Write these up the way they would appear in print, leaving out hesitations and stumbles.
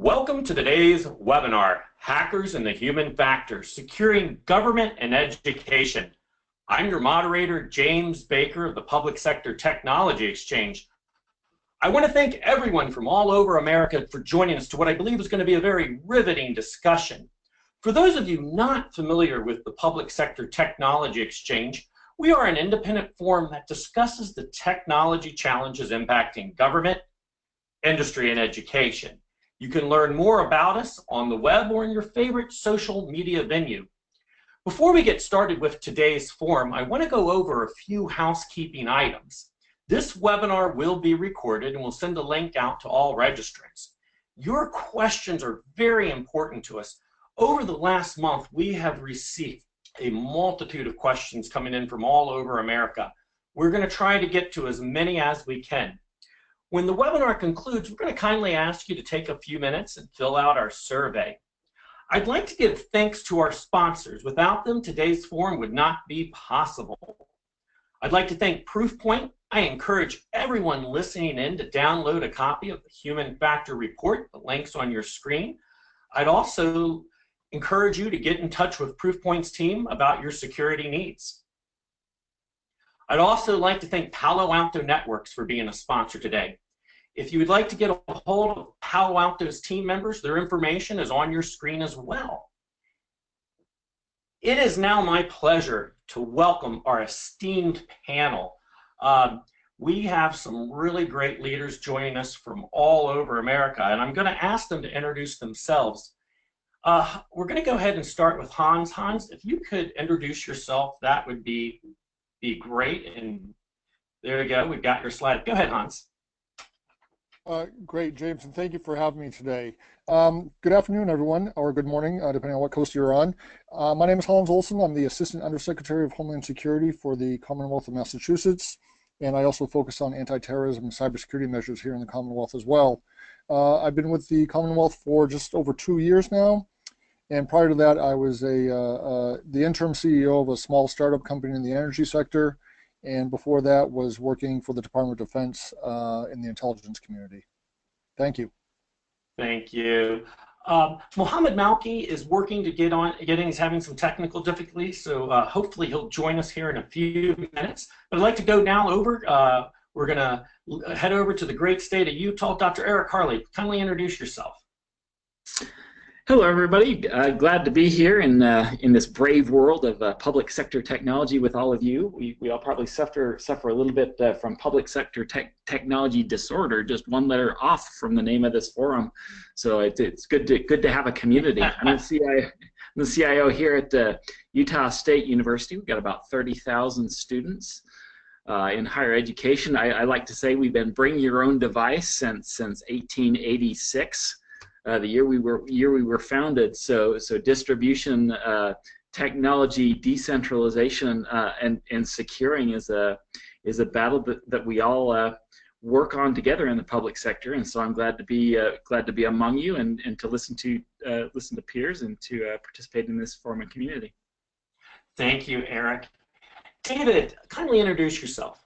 Welcome to today's webinar, Hackers and the Human Factor, Securing Government and Education. I'm your moderator, James Baker of the Public Sector Technology Exchange. I want to thank everyone from all over America for joining us to what I believe is going to be a very riveting discussion. For those of you not familiar with the Public Sector Technology Exchange, we are an independent forum that discusses the technology challenges impacting government, industry, and education. You can learn more about us on the web or in your favorite social media venue. Before we get started with today's forum, I want to go over a few housekeeping items. This webinar will be recorded and we'll send a link out to all registrants. Your questions are very important to us. Over the last month, we have received a multitude of questions coming in from all over America. We're going to try to get to as many as we can. When the webinar concludes, we're going to kindly ask you to take a few minutes and fill out our survey. I'd like to give thanks to our sponsors. Without them, today's forum would not be possible. I'd like to thank Proofpoint. I encourage everyone listening in to download a copy of the Human Factor Report, the link's on your screen. I'd also encourage you to get in touch with Proofpoint's team about your security needs. I'd also like to thank Palo Alto Networks for being a sponsor today. If you would like to get a hold of Palo Alto's team members, their information is on your screen as well. It is now my pleasure to welcome our esteemed panel. We have some really great leaders joining us from all over America, and I'm going to ask them to introduce themselves. We're going to go ahead and start with Hans. Hans, if you could introduce yourself, that would be great. And there you go, we've got your slide. Go ahead, Hans. Great, James, and thank you for having me today. Good afternoon, everyone, or good morning, depending on what coast you're on. My name is Holmes Olsen. I'm the Assistant Undersecretary of Homeland Security for the Commonwealth of Massachusetts, and I also focus on anti-terrorism and cybersecurity measures here in the Commonwealth as well. I've been with the Commonwealth for just over 2 years now, and prior to that, I was the interim CEO of a small startup company in the energy sector, and before that was working for the Department of Defense in the intelligence community. Thank you. Thank you. Mohammed Malky is working to get on, he's having some technical difficulties, so hopefully he'll join us here in a few minutes. But I'd like to go now over, we're going to head over to the great state of Utah. Dr. Eric Hawley, kindly introduce yourself. Hello, everybody. Glad to be here in this brave world of public sector technology with all of you. We all probably suffer a little bit from public sector technology disorder, just one letter off from the name of this forum. So it's good to have a community. I'm the CIO here at Utah State University. We've got about 30,000 students in higher education. I like to say we've been bring your own device since 1886. The year we were founded, so distribution, technology, decentralization, and securing is a battle that we all work on together in the public sector. And so I'm glad to be among you and to listen to peers and to participate in this forum and community. Thank you, Eric. David, kindly introduce yourself.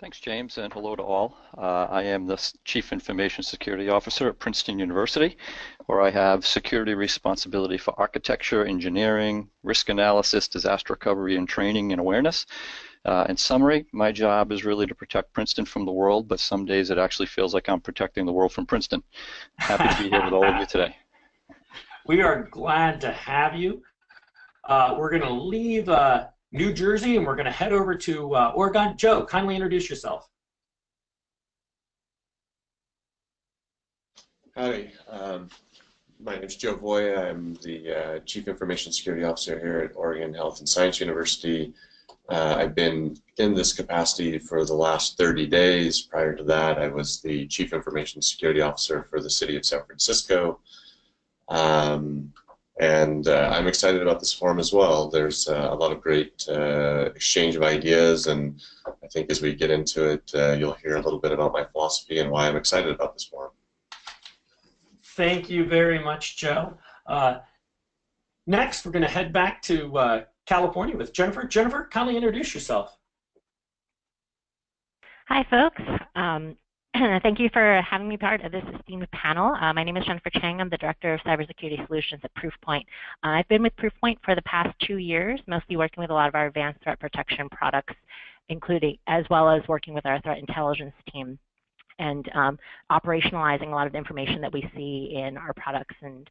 Thanks, James, and hello to all. I am the Chief Information Security Officer at Princeton University, where I have security responsibility for architecture, engineering, risk analysis, disaster recovery, and training and awareness. In summary, my job is really to protect Princeton from the world, but some days it actually feels like I'm protecting the world from Princeton. Happy to be here with all of you today. We are glad to have you. We're going to leave New Jersey, and we're going to head over to Oregon. Joe, kindly introduce yourself. Howdy, my name is Joe Voje. I'm the Chief Information Security Officer here at Oregon Health and Science University. I've been in this capacity for the last 30 days. Prior to that, I was the Chief Information Security Officer for the City of San Francisco. And I'm excited about this forum as well. There's a lot of great exchange of ideas, and I think as we get into it, you'll hear a little bit about my philosophy and why I'm excited about this forum. Thank you very much, Joe. Next, we're going to head back to California with Jennifer. Jennifer, kindly introduce yourself. Hi, folks. Thank you for having me part of this esteemed panel. My name is Jennifer Chang. I'm the Director of Cybersecurity Solutions at Proofpoint. I've been with Proofpoint for the past 2 years, mostly working with a lot of our advanced threat protection products, including as well as working with our threat intelligence team and operationalizing a lot of the information that we see in our products and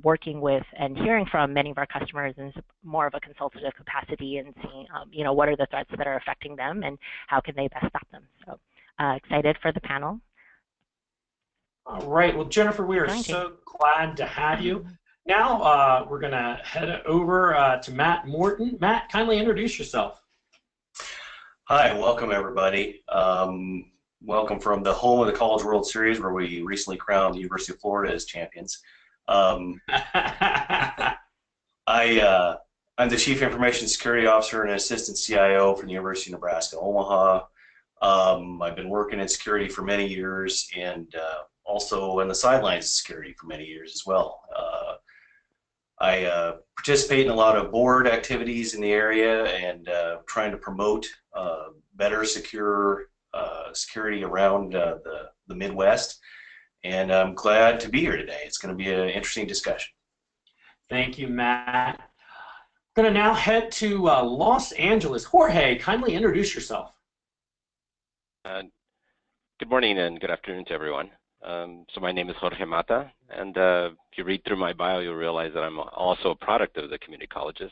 working with and hearing from many of our customers in more of a consultative capacity and seeing, what are the threats that are affecting them and how can they best stop them. So excited for the panel. All right. Well, Jennifer, we are so glad to have you. Now we're going to head over to Matt Morton. Matt, kindly introduce yourself. Hi, welcome everybody. Welcome from the home of the College World Series, where we recently crowned the University of Florida as champions. I'm the Chief Information Security Officer and Assistant CIO for the University of Nebraska-Omaha. I've been working in security for many years and also in the sidelines of security for many years as well. I participate in a lot of board activities in the area and trying to promote better security around the Midwest, and I'm glad to be here today. It's going to be an interesting discussion. Thank you, Matt. I'm going to now head to Los Angeles. Jorge, kindly introduce yourself. Good morning and good afternoon to everyone. So my name is Jorge Matta, and if you read through my bio, you'll realize that I'm also a product of the community colleges.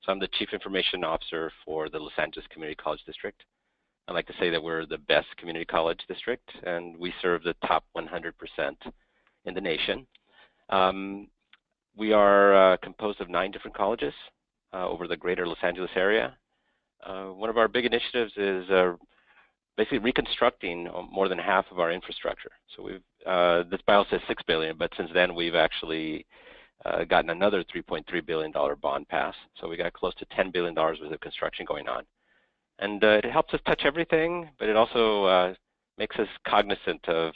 So I'm the Chief Information Officer for the Los Angeles Community College District. I like to say that we're the best community college district, and we serve the top 100% in the nation. We are composed of 9 different colleges over the greater Los Angeles area. One of our big initiatives is basically reconstructing more than half of our infrastructure. So we've, this bio says $6 billion, but since then we've actually gotten another $3.3 billion bond pass. So we got close to $10 billion worth of construction going on. And it helps us touch everything, but it also makes us cognizant of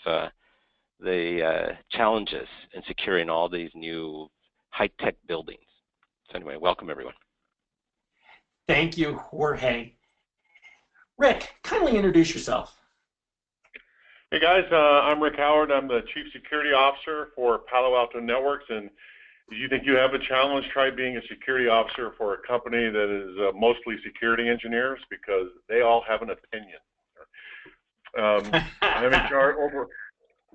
the challenges in securing all these new high-tech buildings. So anyway, welcome everyone. Thank you, Jorge. Rick, kindly introduce yourself. Hey guys, I'm Rick Howard. I'm the Chief Security Officer for Palo Alto Networks, and if you think you have a challenge, try being a security officer for a company that is mostly security engineers, because they all have an opinion.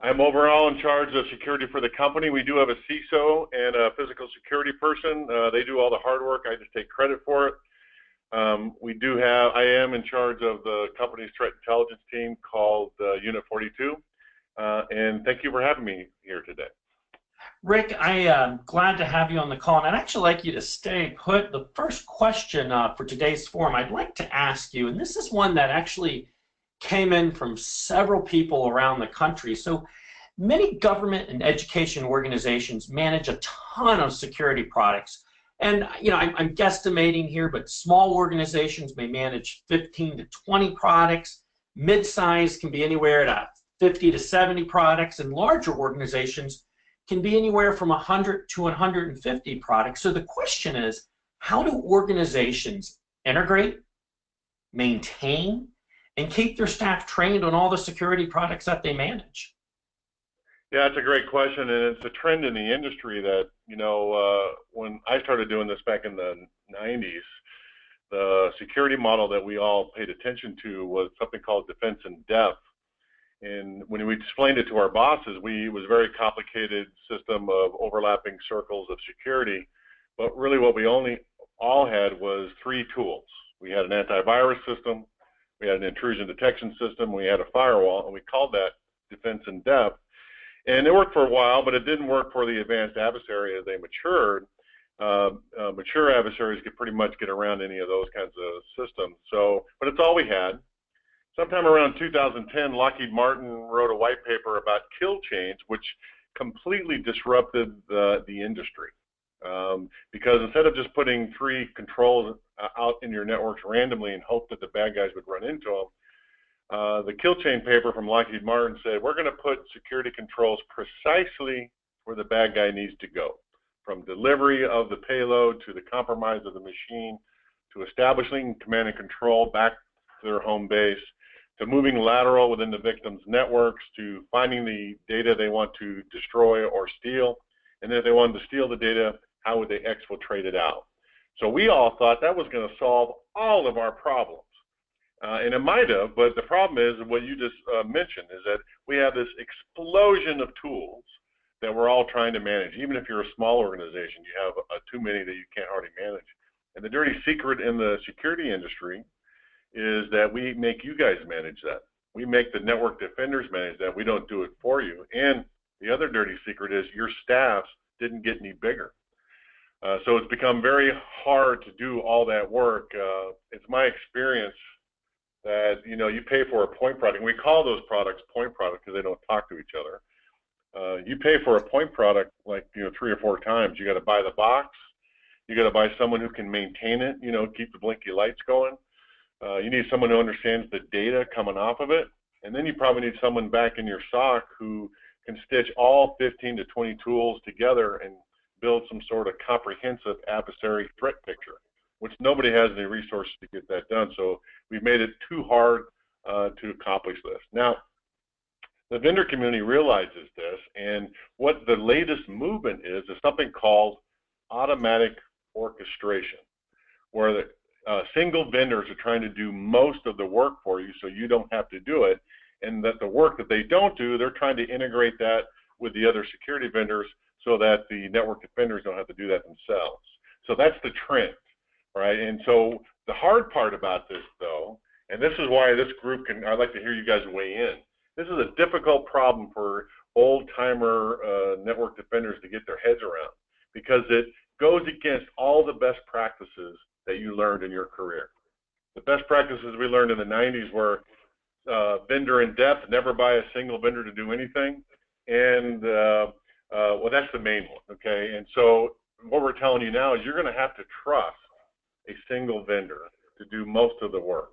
I'm overall in charge of security for the company. We do have a CISO and a physical security person. They do all the hard work. I just take credit for it. I am in charge of the company's threat intelligence team called Unit 42. And thank you for having me here today. Rick, I am glad to have you on the call, and I'd actually like you to stay put. The first question for today's forum I'd like to ask you, and this is one that actually came in from several people around the country. So many government and education organizations manage a ton of security products. And I'm guesstimating here, but small organizations may manage 15 to 20 products. Mid-size can be anywhere to 50 to 70 products, and larger organizations can be anywhere from 100 to 150 products. So the question is, how do organizations integrate, maintain, and keep their staff trained on all the security products that they manage? Yeah, it's a great question, and it's a trend in the industry that, when I started doing this back in the 90s, the security model that we all paid attention to was something called defense in depth. And when we explained it to our bosses, it was a very complicated system of overlapping circles of security, but really what we all had was 3 tools. We had an antivirus system, we had an intrusion detection system, we had a firewall, and we called that defense in depth. And it worked for a while, but it didn't work for the advanced adversary as they matured. Mature adversaries could pretty much get around any of those kinds of systems. But it's all we had. Sometime around 2010, Lockheed Martin wrote a white paper about kill chains, which completely disrupted the industry. Because instead of just putting 3 controls out in your networks randomly and hope that the bad guys would run into them, the kill chain paper from Lockheed Martin said, we're going to put security controls precisely where the bad guy needs to go, from delivery of the payload to the compromise of the machine to establishing command and control back to their home base to moving lateral within the victim's networks, to finding the data they want to destroy or steal, and then if they wanted to steal the data, how would they exfiltrate it out? So we all thought that was going to solve all of our problems. And it might have, but the problem is what you just mentioned, is that we have this explosion of tools that we're all trying to manage. Even if you're a small organization, you have too many that you can't already manage. And the dirty secret in the security industry is that we make you guys manage that. We make the network defenders manage that. We don't do it for you. And the other dirty secret is your staffs didn't get any bigger. So it's become very hard to do all that work. It's my experience that, you know, you pay for a point product, and we call those products point products because they don't talk to each other. You pay for a point product like, you know, 3 or 4 times. You got to buy the box. You got to buy someone who can maintain it, you know, keep the blinky lights going. You need someone who understands the data coming off of it. And then you probably need someone back in your SOC who can stitch all 15 to 20 tools together and build some sort of comprehensive adversary threat picture, which nobody has any resources to get that done. So we've made it too hard to accomplish this. Now, the vendor community realizes this, and what the latest movement is something called automatic orchestration, where the single vendors are trying to do most of the work for you so you don't have to do it, and that the work that they don't do, they're trying to integrate that with the other security vendors so that the network defenders don't have to do that themselves. So that's the trend, right? And so the hard part about this, though, and this is why this group can, I'd like to hear you guys weigh in. This is a difficult problem for old-timer network defenders to get their heads around, because it goes against all the best practices that you learned in your career. The best practices we learned in the 90s were vendor in depth, never buy a single vendor to do anything, and well, that's the main one, okay? And so what we're telling you now is you're going to have to trust a single vendor to do most of the work.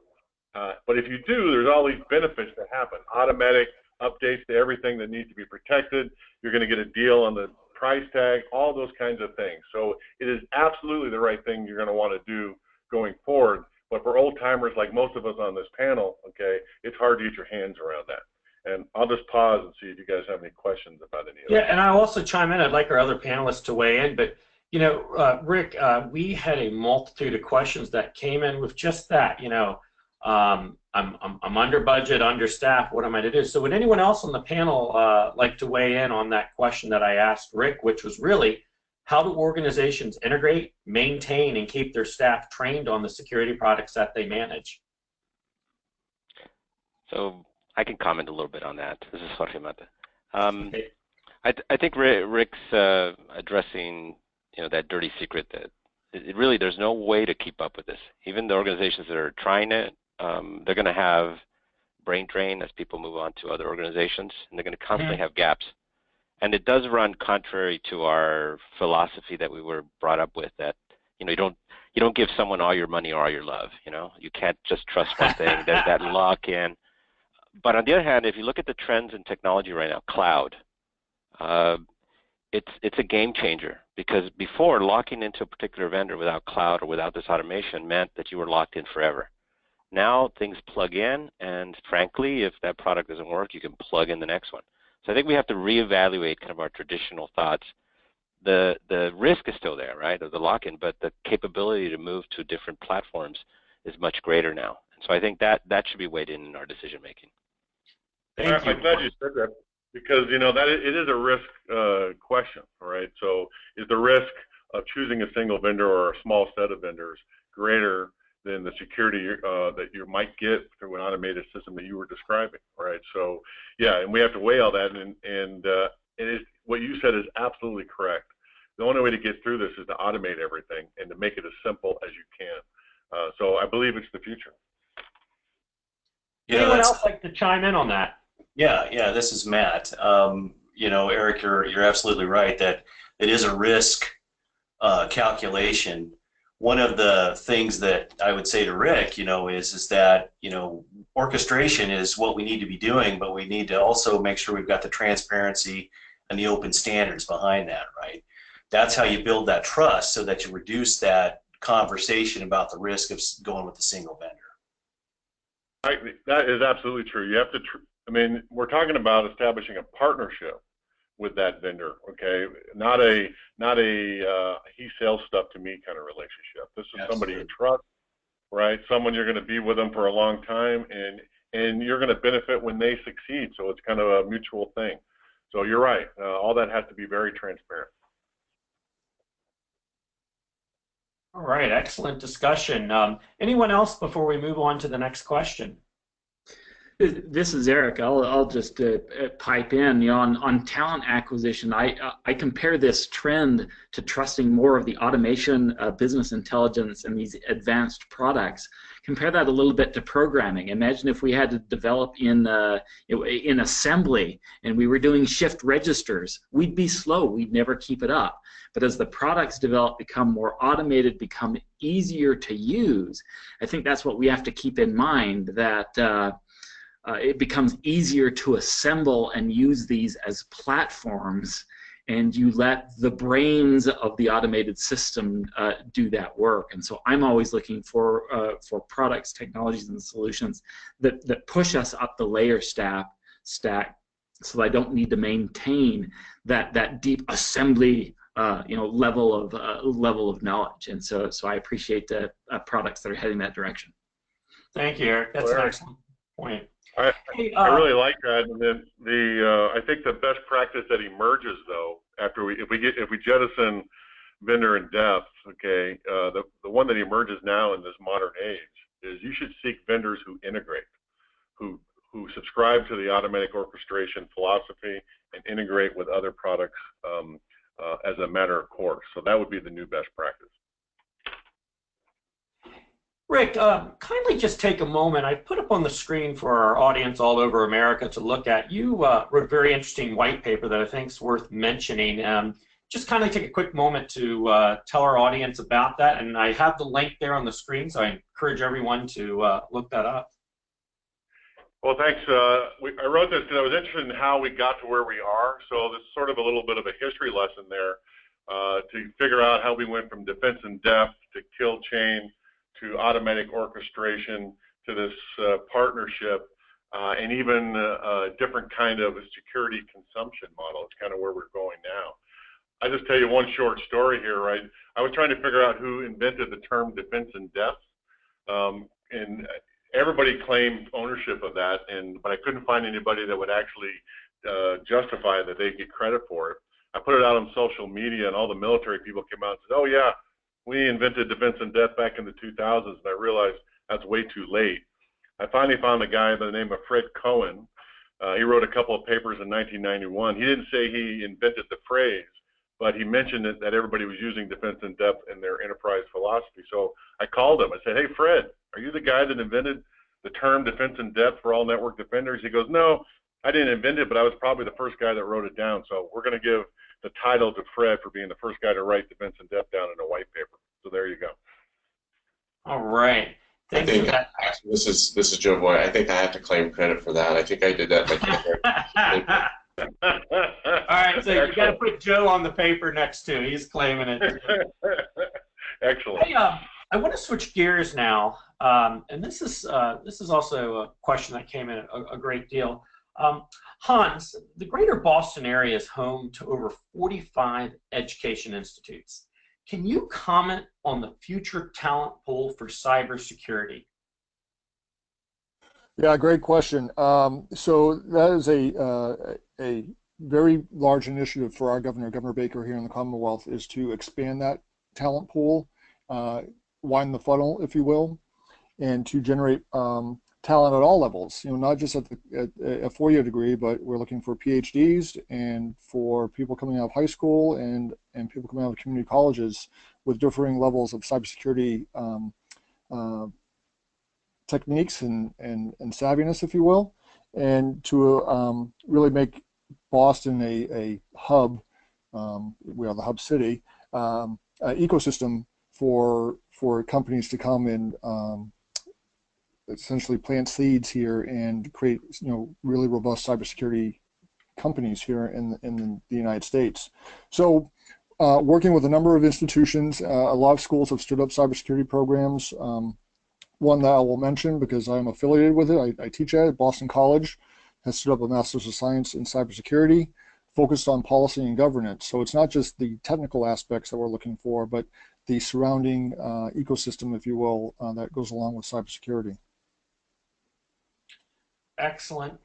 But if you do, there's all these benefits that happen. Automatic updates to everything that needs to be protected. You're going to get a deal on the price tag, all those kinds of things. So it is absolutely the right thing you're going to want to do going forward. But for old timers like most of us on this panel, okay, it's hard to get your hands around that. And I'll just pause and see if you guys have any questions about any of that. Yeah, and I'll also chime in. I'd like our other panelists to weigh in. But, you know, Rick, we had a multitude of questions that came in with just that, you know, I'm under budget, understaffed, what am I to do? So would anyone else on the panel like to weigh in on that question that I asked Rick, which was really, how do organizations integrate, maintain, and keep their staff trained on the security products that they manage? So I can comment a little bit on that. This is Jorge Matta. I think Rick's addressing, you know, that dirty secret that it really, there's no way to keep up with this. Even the organizations that are trying it, they're going to have brain drain as people move on to other organizations, and they're going to constantly have gaps. And it does run contrary to our philosophy that we were brought up with, that, you know, you don't give someone all your money or all your love. You know, you can't just trust one thing. There's that lock-in. But on the other hand, if you look at the trends in technology right now, cloud, it's a game changer, because before, locking into a particular vendor without cloud or without this automation meant that you were locked in forever. Now things plug in, and frankly, if that product doesn't work, you can plug in the next one. So I think we have to reevaluate kind of our traditional thoughts. The risk is still there, right, of the lock-in, but the capability to move to different platforms is much greater now. And so I think that should be weighed in our decision making. I'm glad you said that, because, you know, that it is a risk question, all right? So is the risk of choosing a single vendor or a small set of vendors greater than the security that you might get through an automated system that you were describing, right? So, yeah, and we have to weigh all that, and it is, what you said is absolutely correct. The only way to get through this is to automate everything and to make it as simple as you can. So I believe it's the future. Anyone else like to chime in on that? Yeah, this is Matt. You know, Eric, you're absolutely right that it is a risk calculation. One of the things that I would say to Rick, you know, is that, you know, orchestration is what we need to be doing, but we need to also make sure we've got the transparency and the open standards behind that, right? That's how you build that trust, so that you reduce that conversation about the risk of going with a single vendor. That is absolutely true. You have to, I mean, we're talking about establishing a partnership with that vendor, okay? Not a he sells stuff to me kind of relationship. This is somebody you trust, right? Someone you're going to be with them for a long time, and you're going to benefit when they succeed. So it's kind of a mutual thing. So you're right. All that has to be very transparent. All right, excellent discussion. Anyone else before we move on to the next question? This is Eric. I'll just pipe in. You know, on talent acquisition, I compare this trend to trusting more of the automation, business intelligence, and these advanced products. Compare that a little bit to programming. Imagine if we had to develop in assembly and we were doing shift registers. We'd be slow. We'd never keep it up. But as the products develop, become more automated, become easier to use, I think that's what we have to keep in mind, that it becomes easier to assemble and use these as platforms, and you let the brains of the automated system do that work. And so I'm always looking for products, technologies, and solutions that push us up the layer stack so that I don't need to maintain that deep assembly level of knowledge. And so I appreciate the products that are heading that direction. Thank you, Eric. That's an excellent point. I really like that. And then I think the best practice that emerges, though, after if we jettison vendor in depth, okay, the one that emerges now in this modern age is you should seek vendors who integrate, who subscribe to the automatic orchestration philosophy and integrate with other products as a matter of course. So that would be the new best practice. Rick, kindly just take a moment. I put up on the screen for our audience all over America to look at. You wrote a very interesting white paper that I think is worth mentioning. Just kindly take a quick moment to tell our audience about that. And I have the link there on the screen, so I encourage everyone to look that up. Well, thanks. I wrote this because I was interested in how we got to where we are. So this is sort of a little bit of a history lesson there to figure out how we went from defense in depth to kill chain to automatic orchestration to this partnership and even a different kind of a security consumption model. It's kind of where we're going now. I just tell you one short story here, right? I was trying to figure out who invented the term defense in depth, and everybody claimed ownership of that, but I couldn't find anybody that would actually justify that they get credit for it. I put it out on social media, and all the military people came out and said, "Oh yeah, we invented defense in depth back in the 2000s," and I realized that's way too late. I finally found a guy by the name of Fred Cohen. He wrote a couple of papers in 1991. He didn't say he invented the phrase, but he mentioned that everybody was using defense in depth in their enterprise philosophy. So I called him. I said, "Hey, Fred, are you the guy that invented the term defense in depth for all network defenders?" He goes, "No, I didn't invent it, but I was probably the first guy that wrote it down. So we're going to give the title to Fred for being the first guy to write defense in depth down in a white paper." So there you go. All right. I think this is Joe Voje. I think I have to claim credit for that. I think I did that. All right, so you got to put Joe on the paper next to. He's claiming it. Excellent. Hey, I want to switch gears now, and this is also a question that came in a great deal. Hans, the greater Boston area is home to over 45 education institutes. Can you comment on the future talent pool for cybersecurity? Yeah, great question. So that is a very large initiative for our governor, Governor Baker here in the Commonwealth, is to expand that talent pool, widen the funnel, if you will, and to generate talent at all levels. You know, not just at a four-year degree, but we're looking for PhDs and for people coming out of high school and people coming out of community colleges with differing levels of cybersecurity techniques and savviness, if you will, and to really make Boston a hub. We are the hub city, ecosystem for companies to come and essentially plant seeds here and create, you know, really robust cybersecurity companies here in the United States. So working with a number of institutions, a lot of schools have stood up cybersecurity programs. one that I will mention because I'm affiliated with it. I teach at Boston College, has stood up a Master's of Science in Cybersecurity, focused on policy and governance. So it's not just the technical aspects that we're looking for, but the surrounding ecosystem, if you will, that goes along with cybersecurity. Excellent.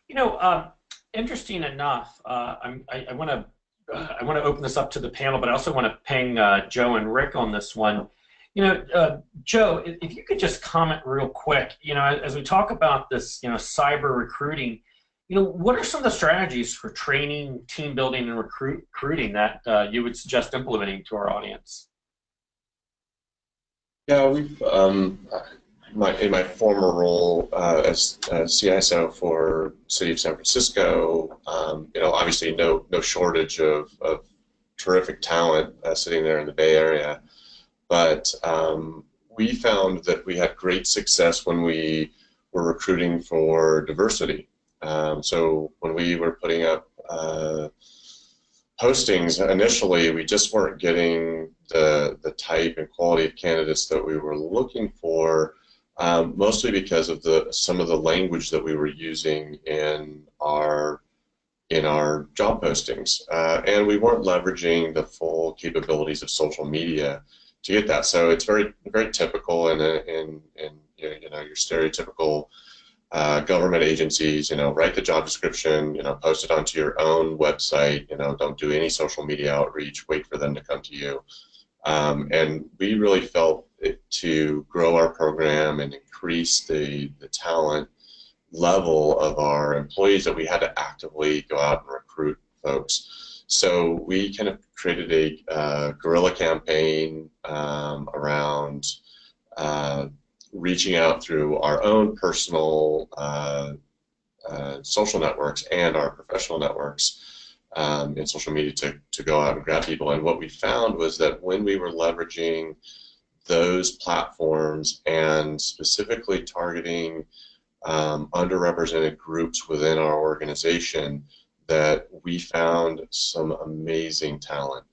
You know, interesting enough, I want to open this up to the panel, but I also want to ping Joe and Rick on this one. You know, Joe, if you could just comment real quick, you know, as we talk about this, you know, cyber recruiting, you know, what are some of the strategies for training, team building, and recruiting that you would suggest implementing to our audience? Yeah, we've in my former role as CISO for City of San Francisco, you know, obviously no shortage of terrific talent sitting there in the Bay Area, but we found that we had great success when we were recruiting for diversity. So when we were putting up postings initially, we just weren't getting the type and quality of candidates that we were looking for, mostly because of some of the language that we were using in our job postings, and we weren't leveraging the full capabilities of social media to get that. So it's very typical in you know, your stereotypical government agencies, you know, write the job description, you know, post it onto your own website, you know, don't do any social media outreach, wait for them to come to you. And we really felt to grow our program and increase the talent level of our employees that we had to actively go out and recruit folks. So we kind of created a guerrilla campaign around reaching out through our own personal social networks and our professional networks in social media to go out and grab people. And what we found was that when we were leveraging those platforms and specifically targeting underrepresented groups within our organization, that we found some amazing talent.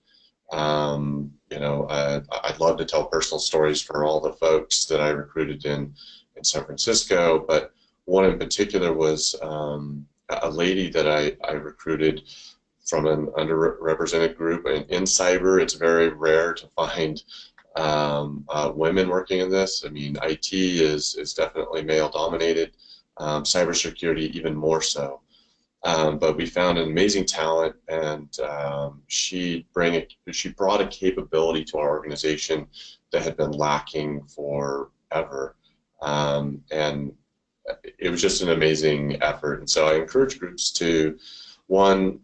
You know, I'd love to tell personal stories for all the folks that I recruited in San Francisco, but one in particular was a lady that I recruited from an underrepresented group. In cyber, it's very rare to find women working in this. I mean, IT is definitely male-dominated, cybersecurity even more so. But we found an amazing talent, and she brought a capability to our organization that had been lacking forever, and it was just an amazing effort. And so I encourage groups to, one,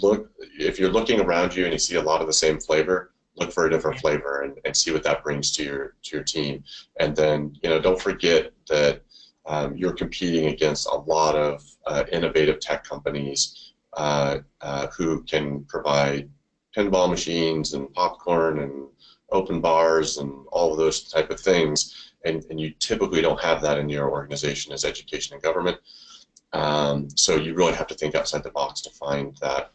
look, if you're looking around you and you see a lot of the same flavor, look for a different flavor and see what that brings to your team. And then, you know, don't forget that you're competing against a lot of innovative tech companies who can provide pinball machines and popcorn and open bars and all of those type of things, and you typically don't have that in your organization as education and government. So you really have to think outside the box to find that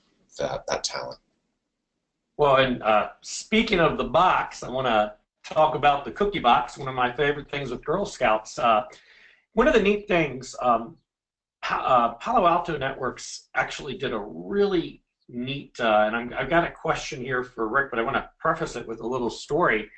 talent. Well, and speaking of the box, I want to talk about the cookie box, one of my favorite things with Girl Scouts. One of the neat things, Palo Alto Networks actually did a really neat, and I've got a question here for Rick, but I want to preface it with a little story.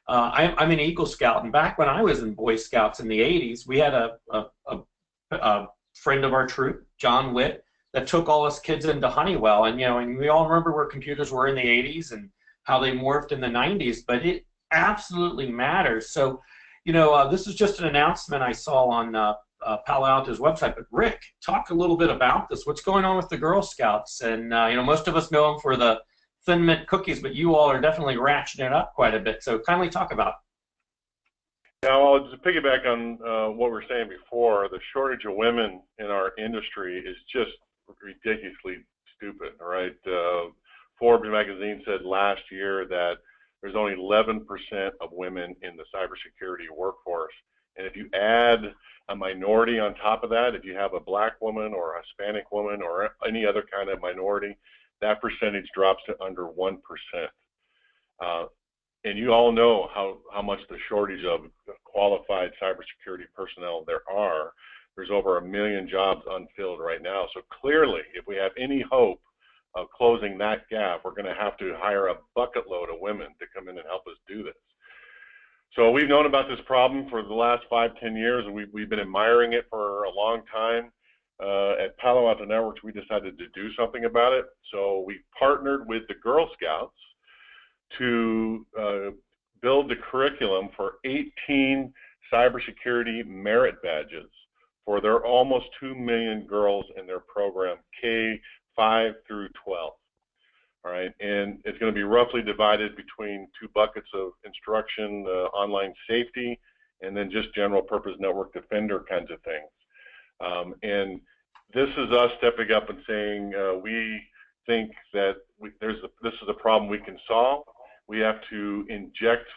I'm an Eagle Scout, and back when I was in Boy Scouts in the 80s, we had a friend of our troop, John Witt, that took all us kids into Honeywell, and you know, and we all remember where computers were in the 80s and how they morphed in the 90s, but it absolutely matters. So, you know, this is just an announcement I saw on Palo Alto's website, but Rick, talk a little bit about this. What's going on with the Girl Scouts? And, you know, most of us know them for the Thin Mint cookies, but you all are definitely ratcheting it up quite a bit. So kindly talk about it. Yeah, well, to piggyback on what we were saying before, the shortage of women in our industry is just ridiculously stupid, all right? Forbes magazine said last year that there's only 11% of women in the cybersecurity workforce. And if you add a minority on top of that, if you have a black woman or a Hispanic woman or any other kind of minority, that percentage drops to under 1%. and you all know how much the shortage of qualified cybersecurity personnel there are. There's over 1 million jobs unfilled right now. So clearly, if we have any hope of closing that gap, we're going to have to hire a bucket load of women to come in and help us do this. So we've known about this problem for the last 5-10 years, and we've been admiring it for a long time. At Palo Alto Networks, we decided to do something about it. So we partnered with the Girl Scouts to build the curriculum for 18 cybersecurity merit badges for their almost 2 million girls in their program, K-5 through 12. All right, and it's going to be roughly divided between 2 buckets of instruction, online safety, and then just general purpose network defender kinds of things. And this is us stepping up and saying we think that this is a problem we can solve. We have to inject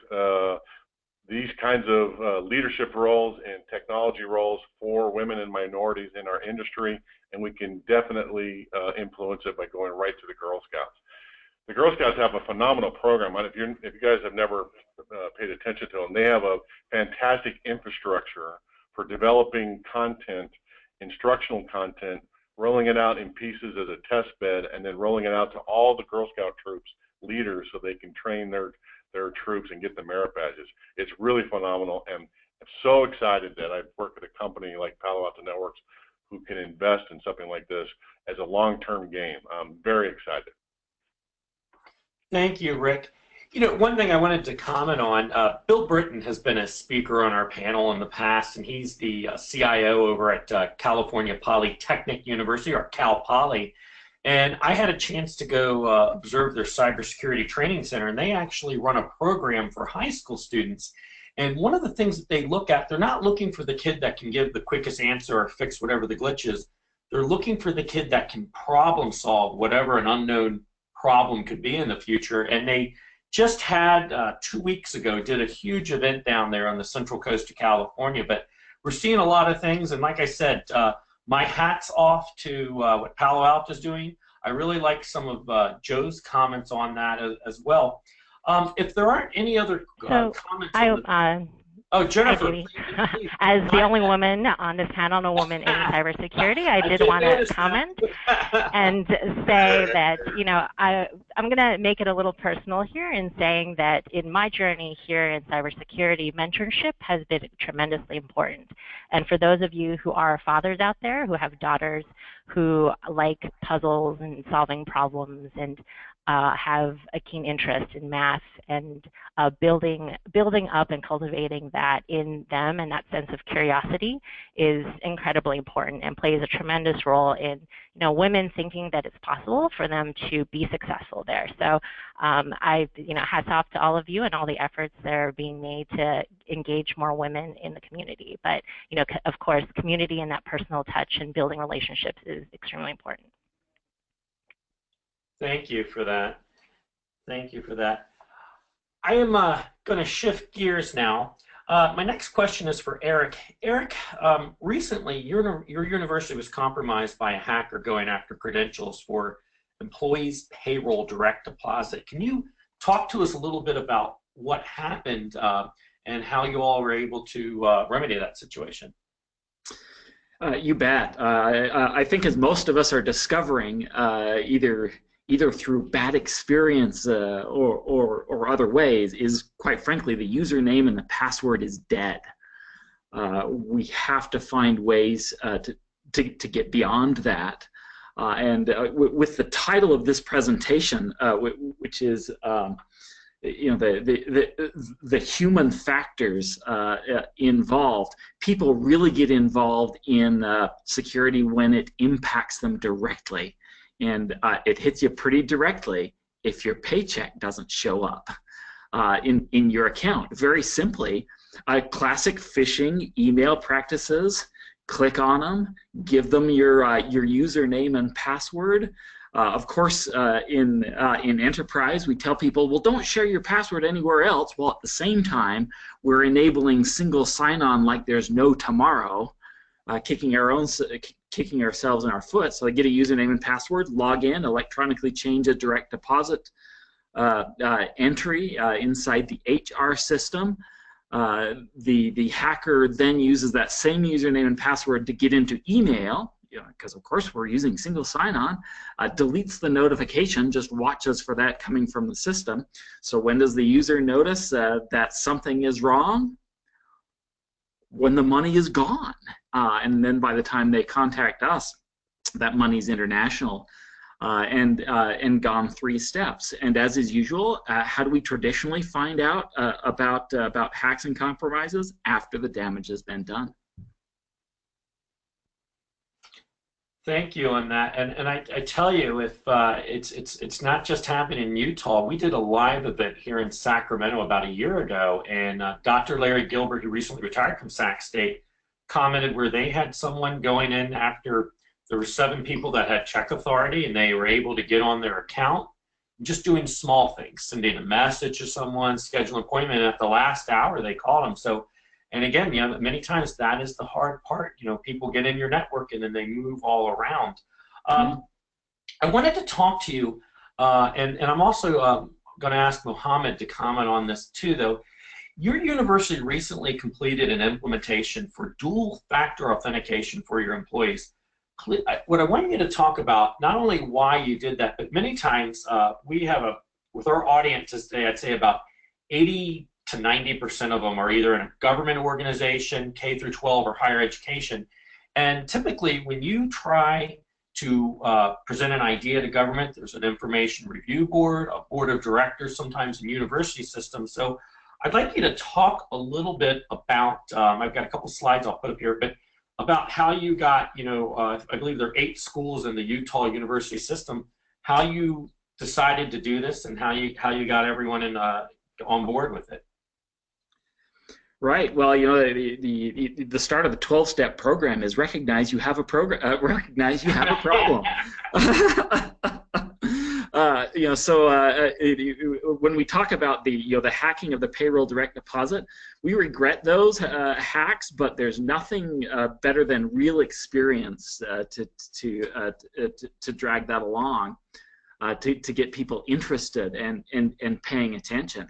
these kinds of leadership roles and technology roles for women and minorities in our industry, and we can definitely influence it by going right to the Girl Scouts. The Girl Scouts have a phenomenal program. If you guys have never paid attention to them, they have a fantastic infrastructure for developing content, instructional content, rolling it out in pieces as a test bed, and then rolling it out to all the Girl Scout troops leaders so they can train their troops and get the merit badges. It's really phenomenal, and I'm so excited that I've worked with a company like Palo Alto Networks who can invest in something like this as a long-term game. I'm very excited. Thank you, Rick. You know, one thing I wanted to comment on, Bill Britton has been a speaker on our panel in the past, and he's the CIO over at California Polytechnic University, or Cal Poly. And I had a chance to go observe their cybersecurity training center, and they actually run a program for high school students. And one of the things that they look at, they're not looking for the kid that can give the quickest answer or fix whatever the glitch is. They're looking for the kid that can problem solve whatever an unknown problem could be in the future. And they just had 2 weeks ago did a huge event down there on the central coast of California. But we're seeing a lot of things, and like I said, my hat's off to what Palo Alto is doing. I really like some of Joe's comments on that as well. If there aren't any other comments, oh, Jennifer. Please. As the only woman on this panel and a woman in cybersecurity, I did want to comment and say that, you know, I'm going to make it a little personal here in saying that in my journey here in cybersecurity, mentorship has been tremendously important. And for those of you who are fathers out there who have daughters who like puzzles and solving problems and have a keen interest in math and building up and cultivating that in them, and that sense of curiosity is incredibly important and plays a tremendous role in, you know, women thinking that it's possible for them to be successful there. So hats off to all of you and all the efforts that are being made to engage more women in the community. But, you know, of course, community and that personal touch and building relationships is extremely important. Thank you for that. Thank you for that. I am going to shift gears now. My next question is for Eric. Eric, recently your university was compromised by a hacker going after credentials for employees' payroll direct deposit. Can you talk to us a little bit about what happened and how you all were able to remedy that situation? You bet. I think as most of us are discovering, either through bad experience or other ways, is quite frankly the username and the password is dead. We have to find ways to get beyond that. With the title of this presentation, which is you know, the human factors involved, people really get involved in security when it impacts them directly. And it hits you pretty directly if your paycheck doesn't show up in your account. Very simply, classic phishing email practices. Click on them, give them your username and password. Of course, in enterprise, we tell people, well, don't share your password anywhere else. While at the same time, we're enabling single sign-on like there's no tomorrow, kicking ourselves in our foot. So they get a username and password, log in, electronically change a direct deposit entry inside the HR system. The hacker then uses that same username and password to get into email, because of course we're using single sign-on, deletes the notification, just watches for that coming from the system. So when does the user notice that something is wrong? When the money is gone. And then by the time they contact us, that money's international and gone 3 steps. And as is usual, how do we traditionally find out about hacks and compromises? After the damage has been done. Thank you on that, and I tell you, if it's not just happening in Utah. We did a live event here in Sacramento about a year ago, and Dr. Larry Gilbert, who recently retired from Sac State, commented where they had someone going in after there were 7 people that had check authority, and they were able to get on their account, just doing small things, sending a message to someone, schedule an appointment, and at the last hour they called them. So. And again, many times that is the hard part. People get in your network and then they move all around. I wanted to talk to you, and I'm also going to ask Mohammed to comment on this too, though. Your university recently completed an implementation for dual-factor authentication for your employees. What I want you to talk about, not only why you did that, but many times we have with our audience today, I'd say about 80 to 90% of them are either in a government organization, K through 12, or higher education. And typically, when you try to present an idea to government, there's an information review board, a board of directors, sometimes in university systems. So I'd like you to talk a little bit about, I've got a couple slides I'll put up here, but about how you got, I believe there are 8 schools in the Utah university system, how you decided to do this and how you got everyone on board with it. Right. Well, the start of the 12-step program is recognize you have a recognize you have a problem. When we talk about the hacking of the payroll direct deposit, we regret those hacks, but there's nothing better than real experience to drag that along, to get people interested and paying attention.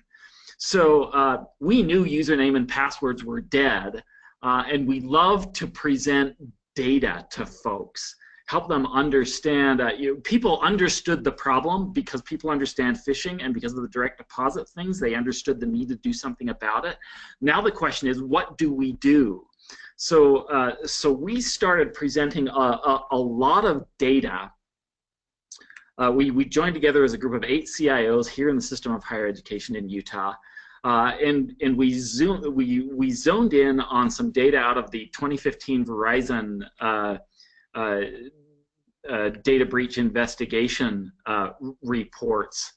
So we knew username and passwords were dead, and we love to present data to folks, help them understand. People understood the problem because people understand phishing, and because of the direct deposit things, they understood the need to do something about it. Now the question is, what do we do? So we started presenting a lot of data. We joined together as a group of 8 CIOs here in the system of higher education in Utah, and we zoned in on some data out of the 2015 Verizon data breach investigation reports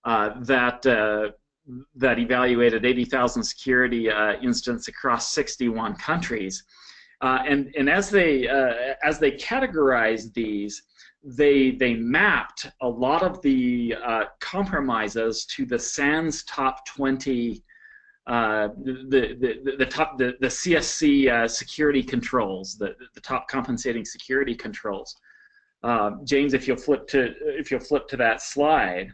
that evaluated 80,000 security incidents across 61 countries, and as they categorized these, they mapped a lot of the compromises to the SANS top 20, the CSC security controls, the top compensating security controls. James, if you'll flip to that slide,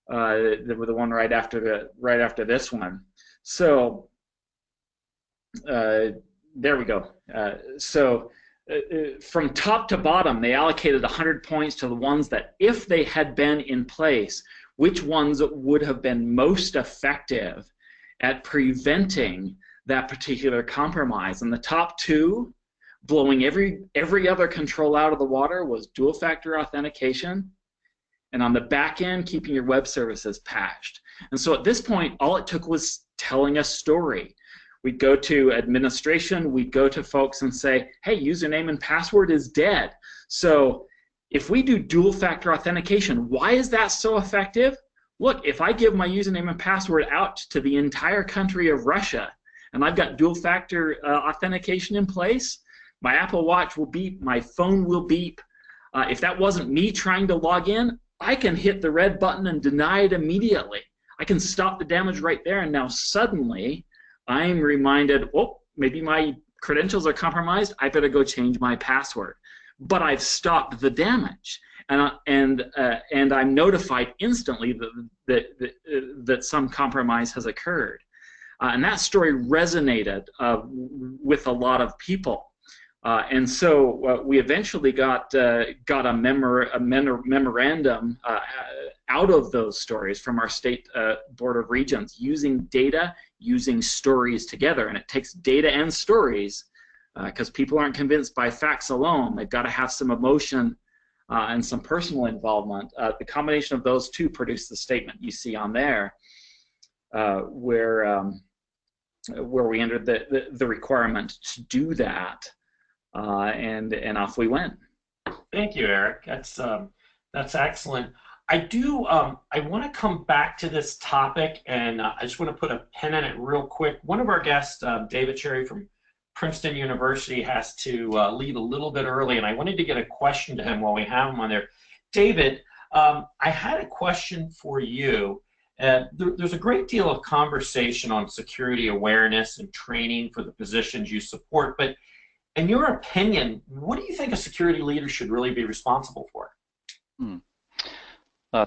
the one right after this one. So there we go. From top to bottom, they allocated 100 points to the ones that, if they had been in place, which ones would have been most effective at preventing that particular compromise. And the top 2, blowing every other control out of the water, was dual-factor authentication, and on the back end, keeping your web services patched. And so at this point, all it took was telling a story. We'd go to administration, we'd go to folks and say, hey, username and password is dead. So if we do dual-factor authentication, why is that so effective? Look, if I give my username and password out to the entire country of Russia, and I've got dual-factor authentication in place, my Apple Watch will beep, my phone will beep. If that wasn't me trying to log in, I can hit the red button and deny it immediately. I can stop the damage right there, and now suddenly I'm reminded, oh, maybe my credentials are compromised, I better go change my password. But I've stopped the damage. and I'm notified instantly that some compromise has occurred. And that story resonated with a lot of people. And so we eventually got a memorandum out of those stories from our state board of regents, using data, using stories together. And it takes data and stories, because people aren't convinced by facts alone. They've got to have some emotion and some personal involvement. The combination of those two produced the statement you see on there, where we entered the requirement to do that. And off we went. Thank you, Eric. That's excellent. I want to come back to this topic, and I just want to put a pin in it real quick. One of our guests, David Cherry from Princeton University, has to leave a little bit early, and I wanted to get a question to him while we have him on there. David, I had a question for you. There's a great deal of conversation on security awareness and training for the positions you support, but in your opinion, what do you think a security leader should really be responsible for?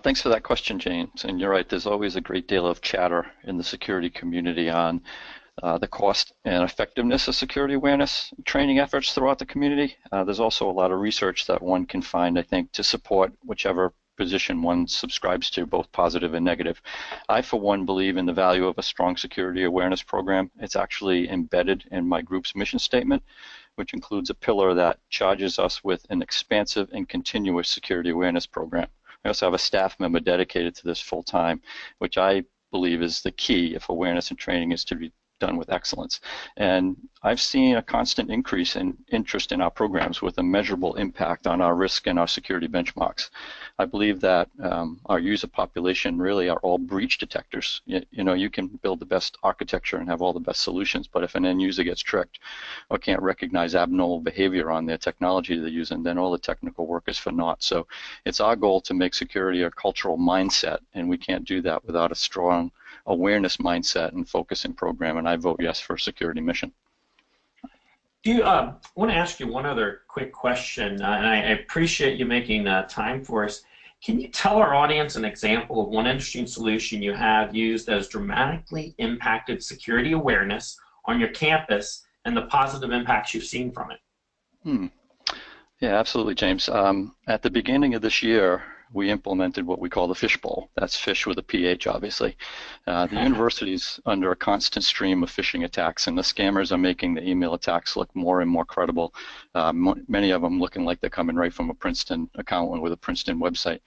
Thanks for that question, James. And you're right, there's always a great deal of chatter in the security community on the cost and effectiveness of security awareness training efforts throughout the community. There's also a lot of research that one can find, I think, to support whichever position one subscribes to, both positive and negative. I, for one, believe in the value of a strong security awareness program. It's actually embedded in my group's mission statement, which includes a pillar that charges us with an expansive and continuous security awareness program. I also have a staff member dedicated to this full time, which I believe is the key if awareness and training is to be done with excellence. And I've seen a constant increase in interest in our programs with a measurable impact on our risk and our security benchmarks. I believe that our user population really are all breach detectors. You know, you can build the best architecture and have all the best solutions, but if an end user gets tricked or can't recognize abnormal behavior on their technology they're using, then all the technical work is for naught. So it's our goal to make security a cultural mindset, and we can't do that without a strong awareness mindset and focusing program, and I vote yes for security mission. I want to ask you one other quick question, and I appreciate you making time for us. Can you tell our audience an example of one interesting solution you have used that has dramatically impacted security awareness on your campus and the positive impacts you've seen from it? Yeah, absolutely, James. At the beginning of this year, we implemented what we call the Fishbowl. That's fish with a PH, obviously. The university's under a constant stream of phishing attacks, and the scammers are making the email attacks look more and more credible, many of them looking like they're coming right from a Princeton account with a Princeton website.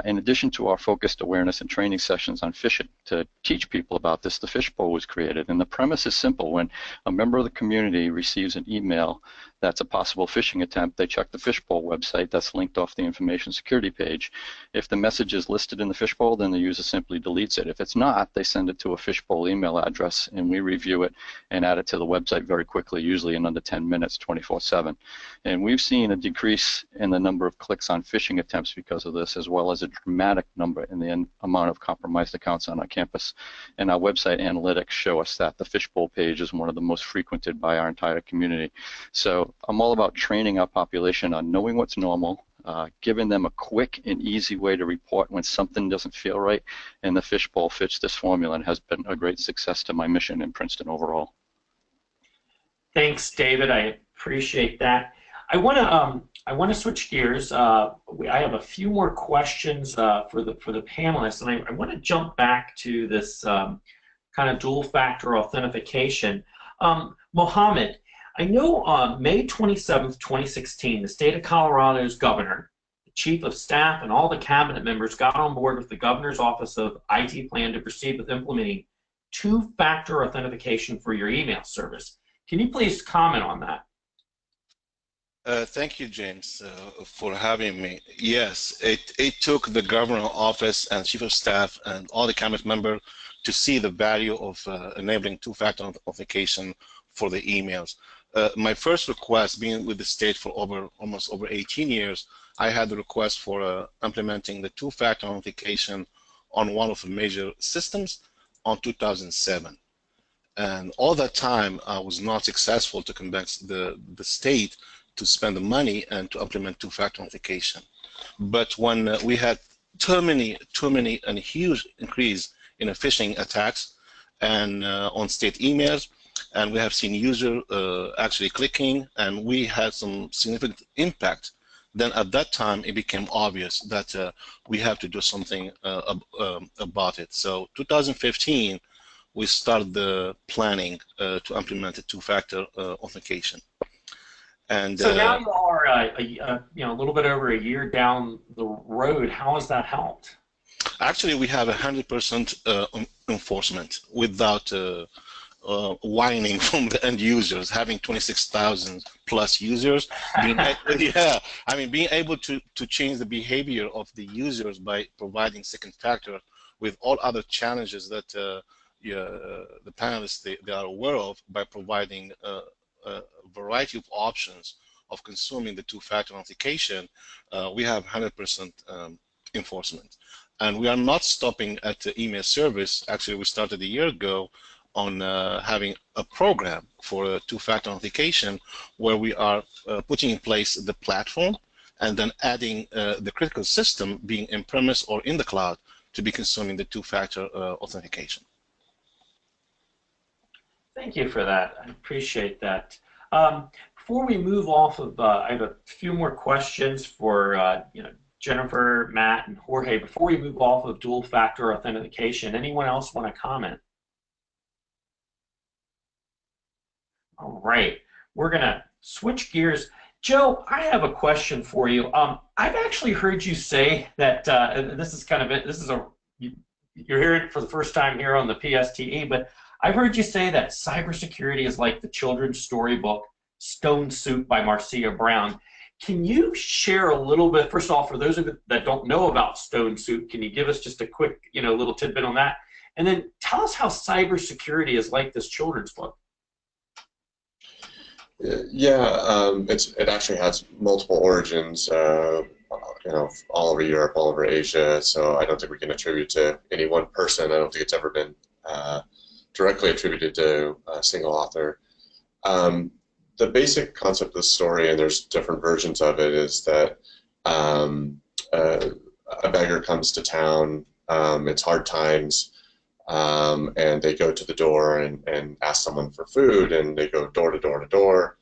In addition to our focused awareness and training sessions on phishing to teach people about this, the Fishbowl was created. And the premise is simple. When a member of the community receives an email that's a possible phishing attempt, they check the Fishbowl website that's linked off the information security page. If the message is listed in the Fishbowl, then the user simply deletes it. If it's not, they send it to a Fishbowl email address, and we review it and add it to the website very quickly, usually in under 10 minutes, 24/7. And we've seen a decrease in the number of clicks on phishing attempts because of this, as well as a dramatic number in the amount of compromised accounts on our campus. And our website analytics show us that the Fishbowl page is one of the most frequented by our entire community. So I'm all about training our population on knowing what's normal, giving them a quick and easy way to report when something doesn't feel right, and the Fishbowl fits this formula and has been a great success to my mission in Princeton overall. Thanks, David. I appreciate that. I want to switch gears. I have a few more questions for the panelists, and I want to jump back to this kind of dual-factor authentication. Mohammed, I know on May 27th, 2016, the state of Colorado's governor, the chief of staff, and all the cabinet members got on board with the governor's office of IT plan to proceed with implementing two-factor authentication for your email service. Can you please comment on that? Thank you, James, for having me. Yes, it took the governor's office and chief of staff and all the cabinet members to see the value of enabling two-factor authentication for the emails. My first request, being with the state for almost over 18 years, I had the request for implementing the two-factor authentication on one of the major systems on 2007. And all that time, I was not successful to convince the state to spend the money and to implement two-factor authentication. But when we had too many and a huge increase in phishing attacks and on state emails, and we have seen users actually clicking, and we had some significant impact, then at that time it became obvious that we have to do something about it. So 2015, we started the planning to implement a two-factor authentication. And so now you all are a little bit over a year down the road. How has that helped? Actually, we have 100% enforcement without whining from the end users. Having 26,000 plus users, being able to change the behavior of the users by providing second factor with all other challenges that the panelists they are aware of, by providing a variety of options of consuming the two-factor authentication, we have 100% enforcement. And we are not stopping at the email service. Actually, we started a year ago on having a program for two-factor authentication where we are putting in place the platform and then adding the critical system being in-premise or in the cloud to be consuming the two-factor authentication. Thank you for that. I appreciate that. Before we move off of, I have a few more questions for Jennifer, Matt, and Jorge. Before we move off of dual-factor authentication, anyone else want to comment? All right, we're going to switch gears. Joe, I have a question for you. I've actually heard you say that you're hearing it for the first time here on the PSTE, but I've heard you say that cybersecurity is like the children's storybook Stone Soup by Marcia Brown. Can you share a little bit, first of all, for those of you that don't know about Stone Soup, can you give us just a quick, little tidbit on that? And then tell us how cybersecurity is like this children's book. Yeah, it actually has multiple origins, all over Europe, all over Asia. So I don't think we can attribute to any one person. I don't think it's ever been directly attributed to a single author. The basic concept of the story, and there's different versions of it, is that a beggar comes to town. It's hard times. And they go to the door and ask someone for food, and they go door to door to door.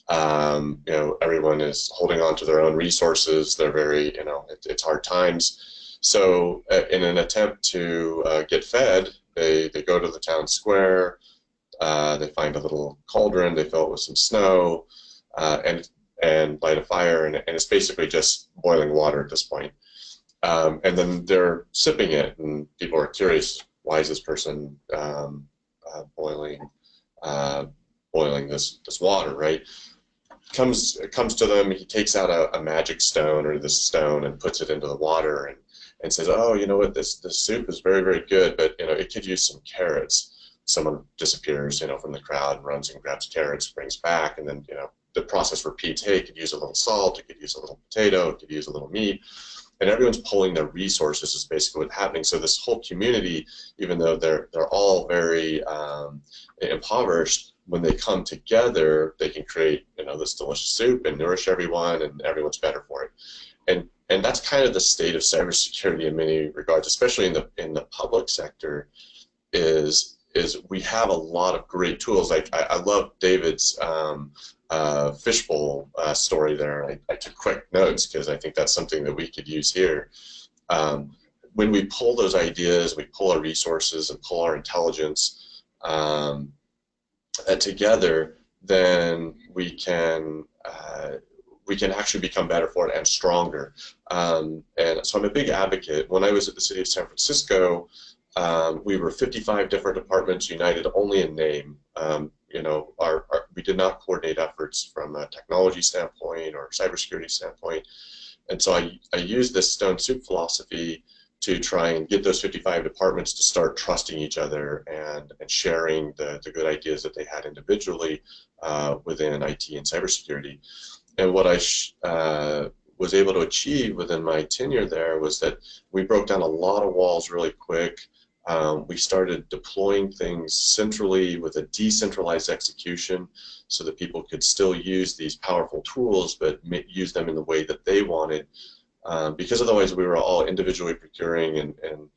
Everyone is holding on to their own resources. They're very, it's hard times. So in an attempt to get fed, they go to the town square. They find a little cauldron. They fill it with some snow, and light a fire, and it's basically just boiling water at this point. And then they're sipping it, and people are curious. Why is this person boiling this water, right? Comes to them. He takes out a magic stone, or this stone, and puts it into the water, and says, "Oh, you know what? This soup is very, very good, but it could use some carrots." Someone disappears, from the crowd, and runs and grabs carrots, brings back, and then the process repeats. Hey, it could use a little salt. It could use a little potato. It could use a little meat. And everyone's pulling their resources is basically what's happening. So this whole community, even though they're all very impoverished, when they come together, they can create this delicious soup and nourish everyone, and everyone's better for it. And that's kind of the state of cybersecurity in many regards, especially in the public sector. Is we have a lot of great tools. Like I love David's Fishbowl story there. I took quick notes because I think that's something that we could use here. When we pull those ideas, we pull our resources and pull our intelligence together, then we can actually become better for it and stronger. And so I'm a big advocate. When I was at the city of San Francisco, we were 55 different departments united only in name. We did not coordinate efforts from a technology standpoint or cybersecurity standpoint. And so I used this Stone Soup philosophy to try and get those 55 departments to start trusting each other and sharing the good ideas that they had individually within IT and cybersecurity. And what I was able to achieve within my tenure there was that we broke down a lot of walls really quick. We started deploying things centrally with a decentralized execution so that people could still use these powerful tools but use them in the way that they wanted, because otherwise we were all individually procuring, and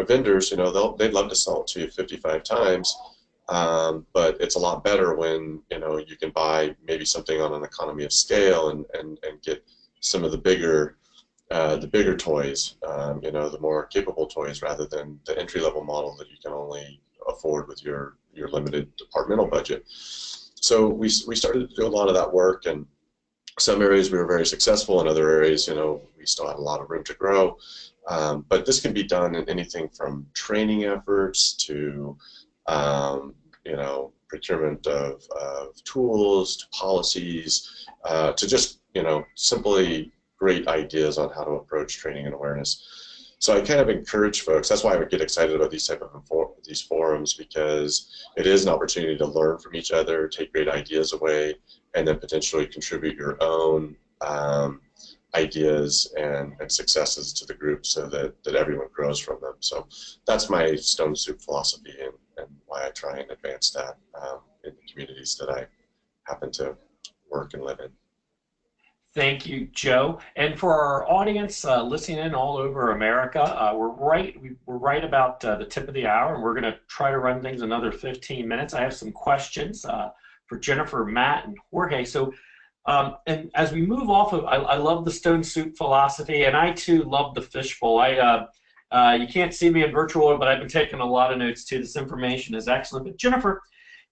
vendors, they'd love to sell it to you 55 times, but it's a lot better when you can buy maybe something on an economy of scale and get some of the bigger toys, the more capable toys, rather than the entry-level model that you can only afford with your limited departmental budget. So we started to do a lot of that work, and some areas we were very successful. In other areas, we still had a lot of room to grow. But this can be done in anything from training efforts to procurement of tools, to policies, to just simply great ideas on how to approach training and awareness. So I kind of encourage folks. That's why I would get excited about these type of these forums, because it is an opportunity to learn from each other, take great ideas away, and then potentially contribute your own ideas and successes to the group, so that everyone grows from them. So that's my stone soup philosophy, and why I try and advance that in the communities that I happen to work and live in. Thank you, Joe. And for our audience listening in all over America, we're right about the tip of the hour, and we're going to try to run things another 15 minutes. I have some questions for Jennifer, Matt, and Jorge. So, and as we move off of, I love the stone soup philosophy, and I too love the fishbowl. You can't see me in virtual, but I've been taking a lot of notes too. This information is excellent. But Jennifer,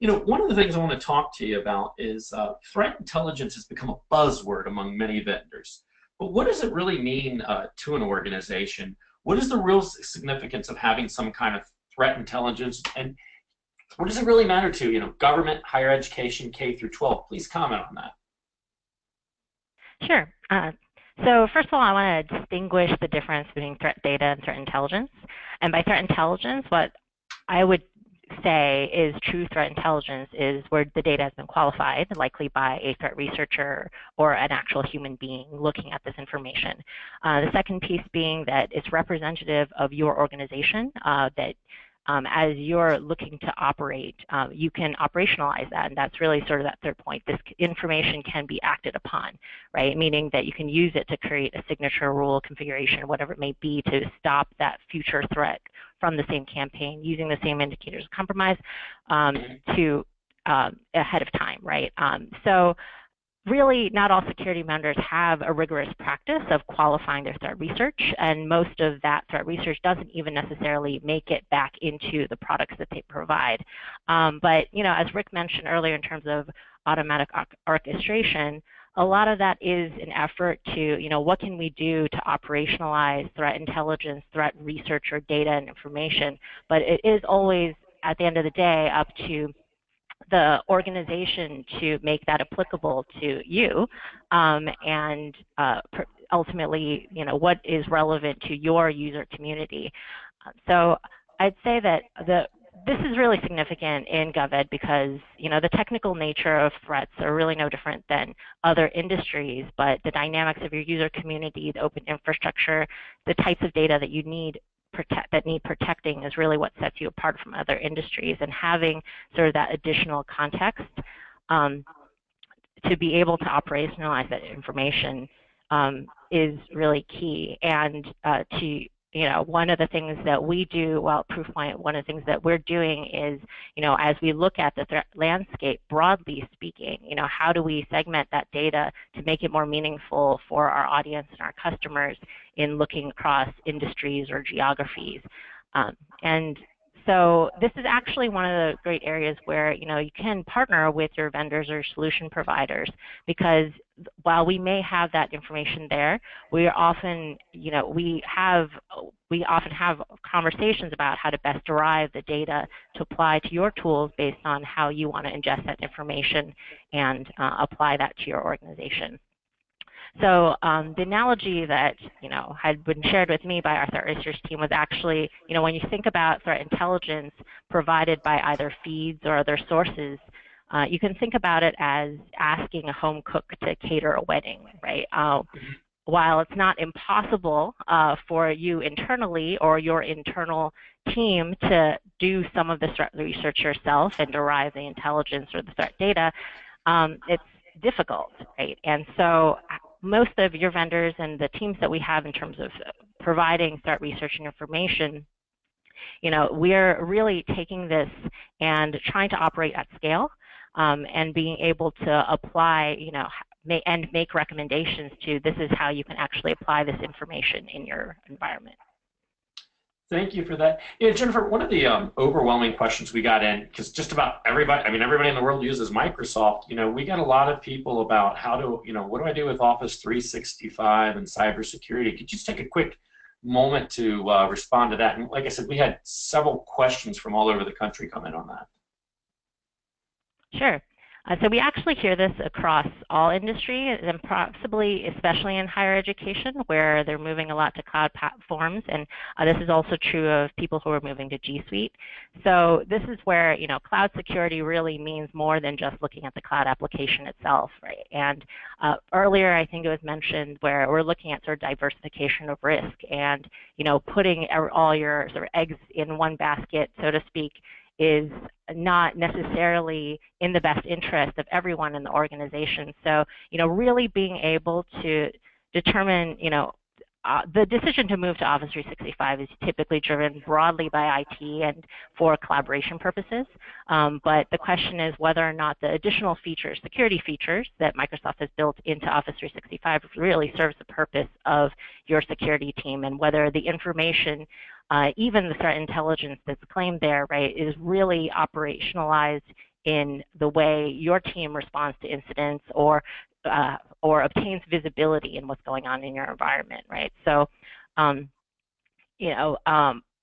one of the things I want to talk to you about is threat intelligence has become a buzzword among many vendors. But what does it really mean to an organization? What is the real significance of having some kind of threat intelligence? And what does it really matter to, government, higher education, K through 12? Please comment on that. Sure. So first of all, I want to distinguish the difference between threat data and threat intelligence. And by threat intelligence, what I would say is true threat intelligence is where the data has been qualified, likely by a threat researcher or an actual human being looking at this information. The second piece being that it's representative of your organization, that as you're looking to operate, you can operationalize that, and that's really sort of that third point. This information can be acted upon, right? Meaning that you can use it to create a signature, rule, configuration, whatever it may be, to stop that future threat from the same campaign, using the same indicators of compromise to ahead of time, right? So really, not all security vendors have a rigorous practice of qualifying their threat research, and most of that threat research doesn't even necessarily make it back into the products that they provide. But as Rick mentioned earlier in terms of automatic orchestration, a lot of that is an effort to, what can we do to operationalize threat intelligence, threat research, or data and information? But it is always, at the end of the day, up to the organization to make that applicable to you, and ultimately, what is relevant to your user community. So I'd say that this is really significant in GovEd because, the technical nature of threats are really no different than other industries, but the dynamics of your user community, the open infrastructure, the types of data that you need protecting is really what sets you apart from other industries, and having sort of that additional context to be able to operationalize that information is really key. And one of the things that we do, at Proofpoint, one of the things that we're doing is, as we look at the threat landscape, broadly speaking, how do we segment that data to make it more meaningful for our audience and our customers in looking across industries or geographies. And so this is actually one of the great areas where, you can partner with your vendors or solution providers, because while we may have that information there, we often have conversations about how to best derive the data to apply to your tools based on how you want to ingest that information and apply that to your organization. So the analogy that had been shared with me by our threat research team was actually, when you think about threat intelligence provided by either feeds or other sources, you can think about it as asking a home cook to cater a wedding, right? while it's not impossible for you internally or your internal team to do some of the threat research yourself and derive the intelligence or the threat data, it's difficult, right? And so most of your vendors and the teams that we have in terms of providing threat research and information, you know, we're really taking this and trying to operate at scale and being able to apply, you know, and make recommendations to this is how you can actually apply this information in your environment. Thank you for that. Yeah, Jennifer, one of the overwhelming questions we got in, because just about everybody, I mean, everybody in the world uses Microsoft, you know, we got a lot of people about how to, you know, what do I do with Office 365 and cybersecurity? Could you just take a quick moment to respond to that? And like I said, we had several questions from all over the country come in on that. Sure. So we actually hear this across all industry, and possibly especially in higher education, where they're moving a lot to cloud platforms, and this is also true of people who are moving to G Suite. So this is where, you know, cloud security really means more than just looking at the cloud application itself, right? And earlier, I think it was mentioned where we're looking at sort of diversification of risk, and, you know, putting all your sort of eggs in one basket, so to speak, is not necessarily in the best interest of everyone in the organization. So, you know, really being able to determine, you know, the decision to move to Office 365 is typically driven broadly by IT and for collaboration purposes. But the question is whether or not the additional features, security features that Microsoft has built into Office 365 really serves the purpose of your security team, and whether the information, even the threat intelligence that's claimed there, right, is really operationalized in the way your team responds to incidents or obtains visibility in what's going on in your environment, right? So, you know,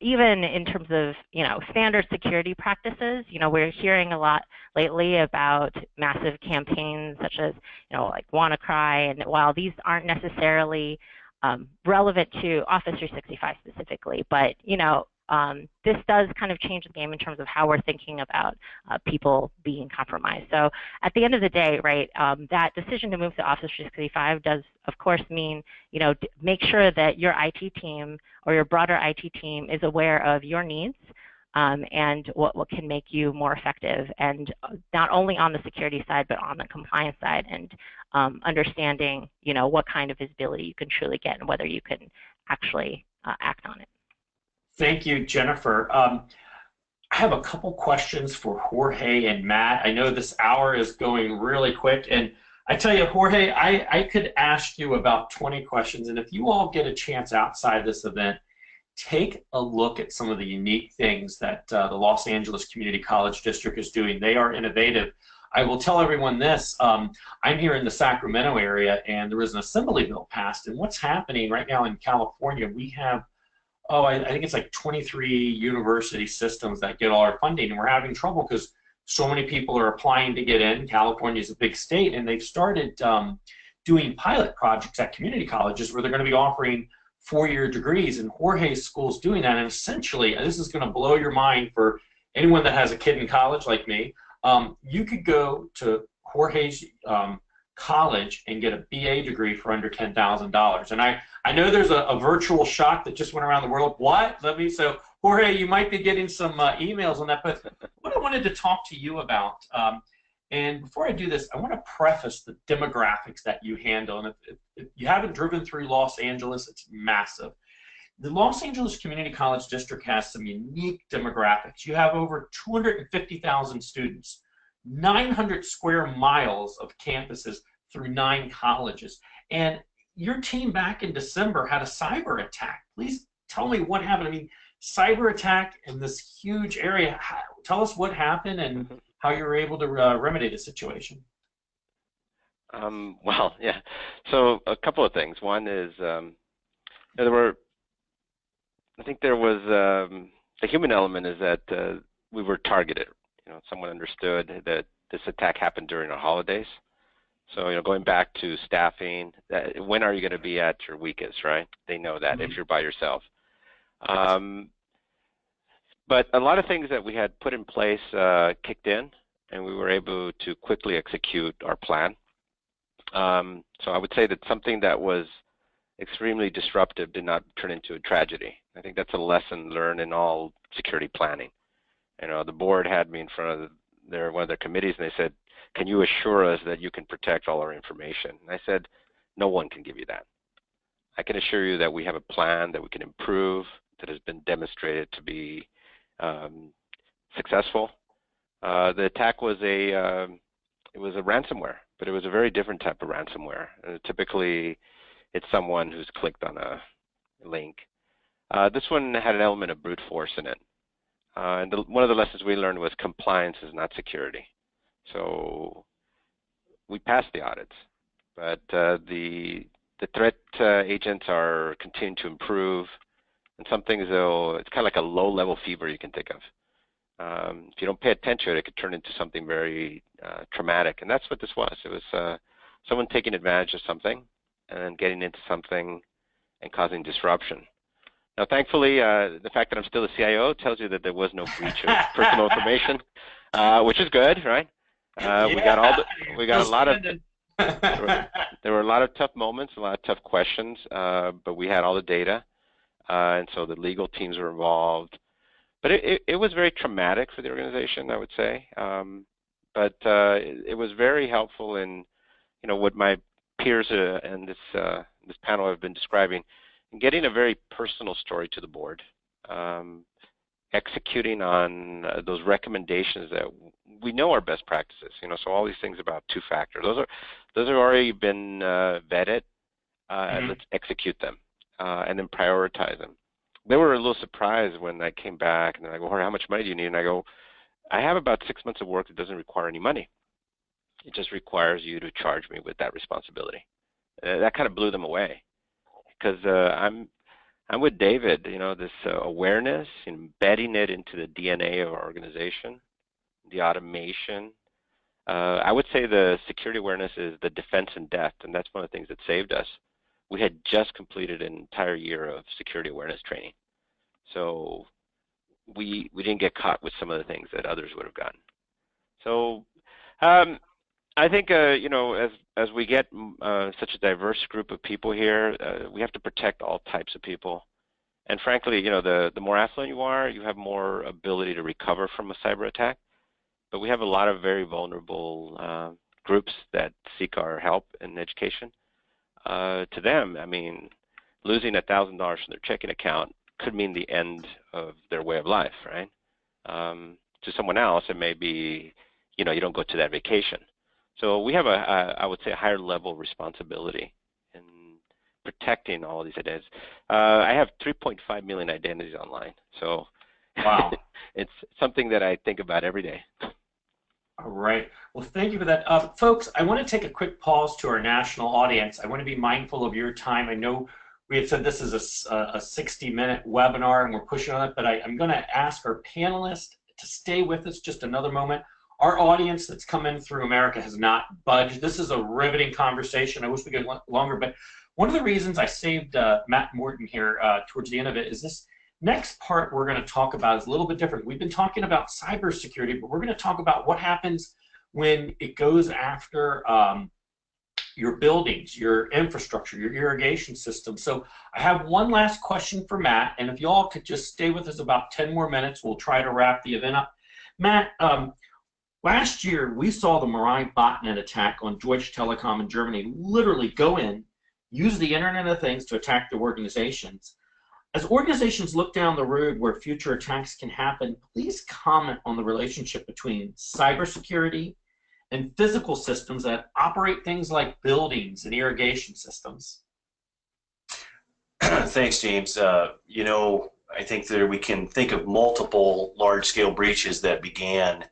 even in terms of, you know, standard security practices, you know, we're hearing a lot lately about massive campaigns such as, you know, like WannaCry, and while these aren't necessarily relevant to Office 365 specifically, but, you know, this does kind of change the game in terms of how we're thinking about people being compromised. So at the end of the day, right, that decision to move to Office 365 does, of course, mean, you know, make sure that your IT team or your broader IT team is aware of your needs and what can make you more effective, and not only on the security side, but on the compliance side, and understanding, you know, what kind of visibility you can truly get and whether you can actually act on it. Thank you, Jennifer. I have a couple questions for Jorge and Matt. I know this hour is going really quick, and I tell you, Jorge, I could ask you about 20 questions, and if you all get a chance outside this event, take a look at some of the unique things that the Los Angeles Community College District is doing. They are innovative. I will tell everyone this, I'm here in the Sacramento area, and there was an assembly bill passed, and what's happening right now in California, we have, I think it's like 23 university systems that get all our funding, and we're having trouble because so many people are applying to get in. California is a big state, and they've started doing pilot projects at community colleges where they're going to be offering four-year degrees, and Jorge's school's doing that. And essentially, this is going to blow your mind for anyone that has a kid in college like me. You could go to Jorge's college and get a BA degree for under $10,000. And I know there's a virtual shock that just went around the world. What? So Jorge, you might be getting some emails on that, but what I wanted to talk to you about, and before I do this, I want to preface the demographics that you handle. And if you haven't driven through Los Angeles, it's massive. The Los Angeles Community College District has some unique demographics. You have over 250,000 students, 900 square miles of campuses through 9 colleges. And your team back in December had a cyber attack. Please tell me what happened. I mean, cyber attack in this huge area. Tell us what happened and how you were able to remedy the situation. Well, yeah. So a couple of things. One is I think there was the human element is that we were targeted. You know, someone understood that this attack happened during the holidays. So, you know, going back to staffing, when are you going to be at your weakest, right? They know that if you're by yourself. But a lot of things that we had put in place kicked in, and we were able to quickly execute our plan. So I would say that something that was extremely disruptive did not turn into a tragedy. I think that's a lesson learned in all security planning. You know, the board had me in front of one of their committees, and they said, "Can you assure us that you can protect all our information?" And I said, "No one can give you that. I can assure you that we have a plan that we can improve, that has been demonstrated to be successful." The attack was it was a ransomware, but it was a very different type of ransomware. Typically, it's someone who's clicked on a link. This one had an element of brute force in it. And one of the lessons we learned was compliance is not security. So we passed the audits, but the threat agents are continuing to improve. And some things, though, it's kind of like a low-level fever you can think of. If you don't pay attention, it could turn into something very traumatic, and that's what this was. It was someone taking advantage of something and then getting into something and causing disruption. Now, thankfully, the fact that I'm still a CIO tells you that there was no breach of personal information, which is good, right? We got a lot of there were a lot of tough moments, a lot of tough questions, but we had all the data, and so the legal teams were involved. But it was very traumatic for the organization, I would say. But it was very helpful in, you know, what my peers and this panel have been describing, in getting a very personal story to the board, executing on those recommendations that we know are best practices. You know, so all these things about two-factor, those have already been vetted. Let's execute them and then prioritize them. They were a little surprised when I came back, and they're like, "Well, Jorge, how much money do you need?" And I go, "I have about 6 months of work that doesn't require any money. It just requires you to charge me with that responsibility." That kind of blew them away, because I'm with David. You know, this awareness, embedding it into the DNA of our organization, the automation. I would say the security awareness is the defense in depth, and that's one of the things that saved us. We had just completed an entire year of security awareness training, so we didn't get caught with some of the things that others would have gotten. So I think you know, as we get such a diverse group of people here, we have to protect all types of people. And frankly, you know, the more affluent you are, you have more ability to recover from a cyber attack. But we have a lot of very vulnerable groups that seek our help in education. To them, I mean, losing $1,000 from their checking account could mean the end of their way of life, right? To someone else, it may be, you know, you don't go to that vacation. So we have I would say, a higher level of responsibility in protecting all of these identities. I have 3.5 million identities online, so wow. It's something that I think about every day. All right. Well, thank you for that. Folks, I want to take a quick pause to our national audience. I want to be mindful of your time. I know we had said this is a 60-minute webinar, and we're pushing on it, but I'm going to ask our panelists to stay with us just another moment. Our audience that's come in through America has not budged. This is a riveting conversation. I wish we could go longer, but one of the reasons I saved Matt Morton here towards the end of it is this next part we're going to talk about is a little bit different. We've been talking about cybersecurity, but we're going to talk about what happens when it goes after your buildings, your infrastructure, your irrigation system. So I have one last question for Matt, and if you all could just stay with us about 10 more minutes, we'll try to wrap the event up. Matt, last year we saw the Mirai botnet attack on Deutsche Telekom in Germany literally go in, use the Internet of Things to attack the organizations. As organizations look down the road where future attacks can happen, please comment on the relationship between cybersecurity and physical systems that operate things like buildings and irrigation systems. Thanks, James. You know, I think that we can think of multiple large-scale breaches that began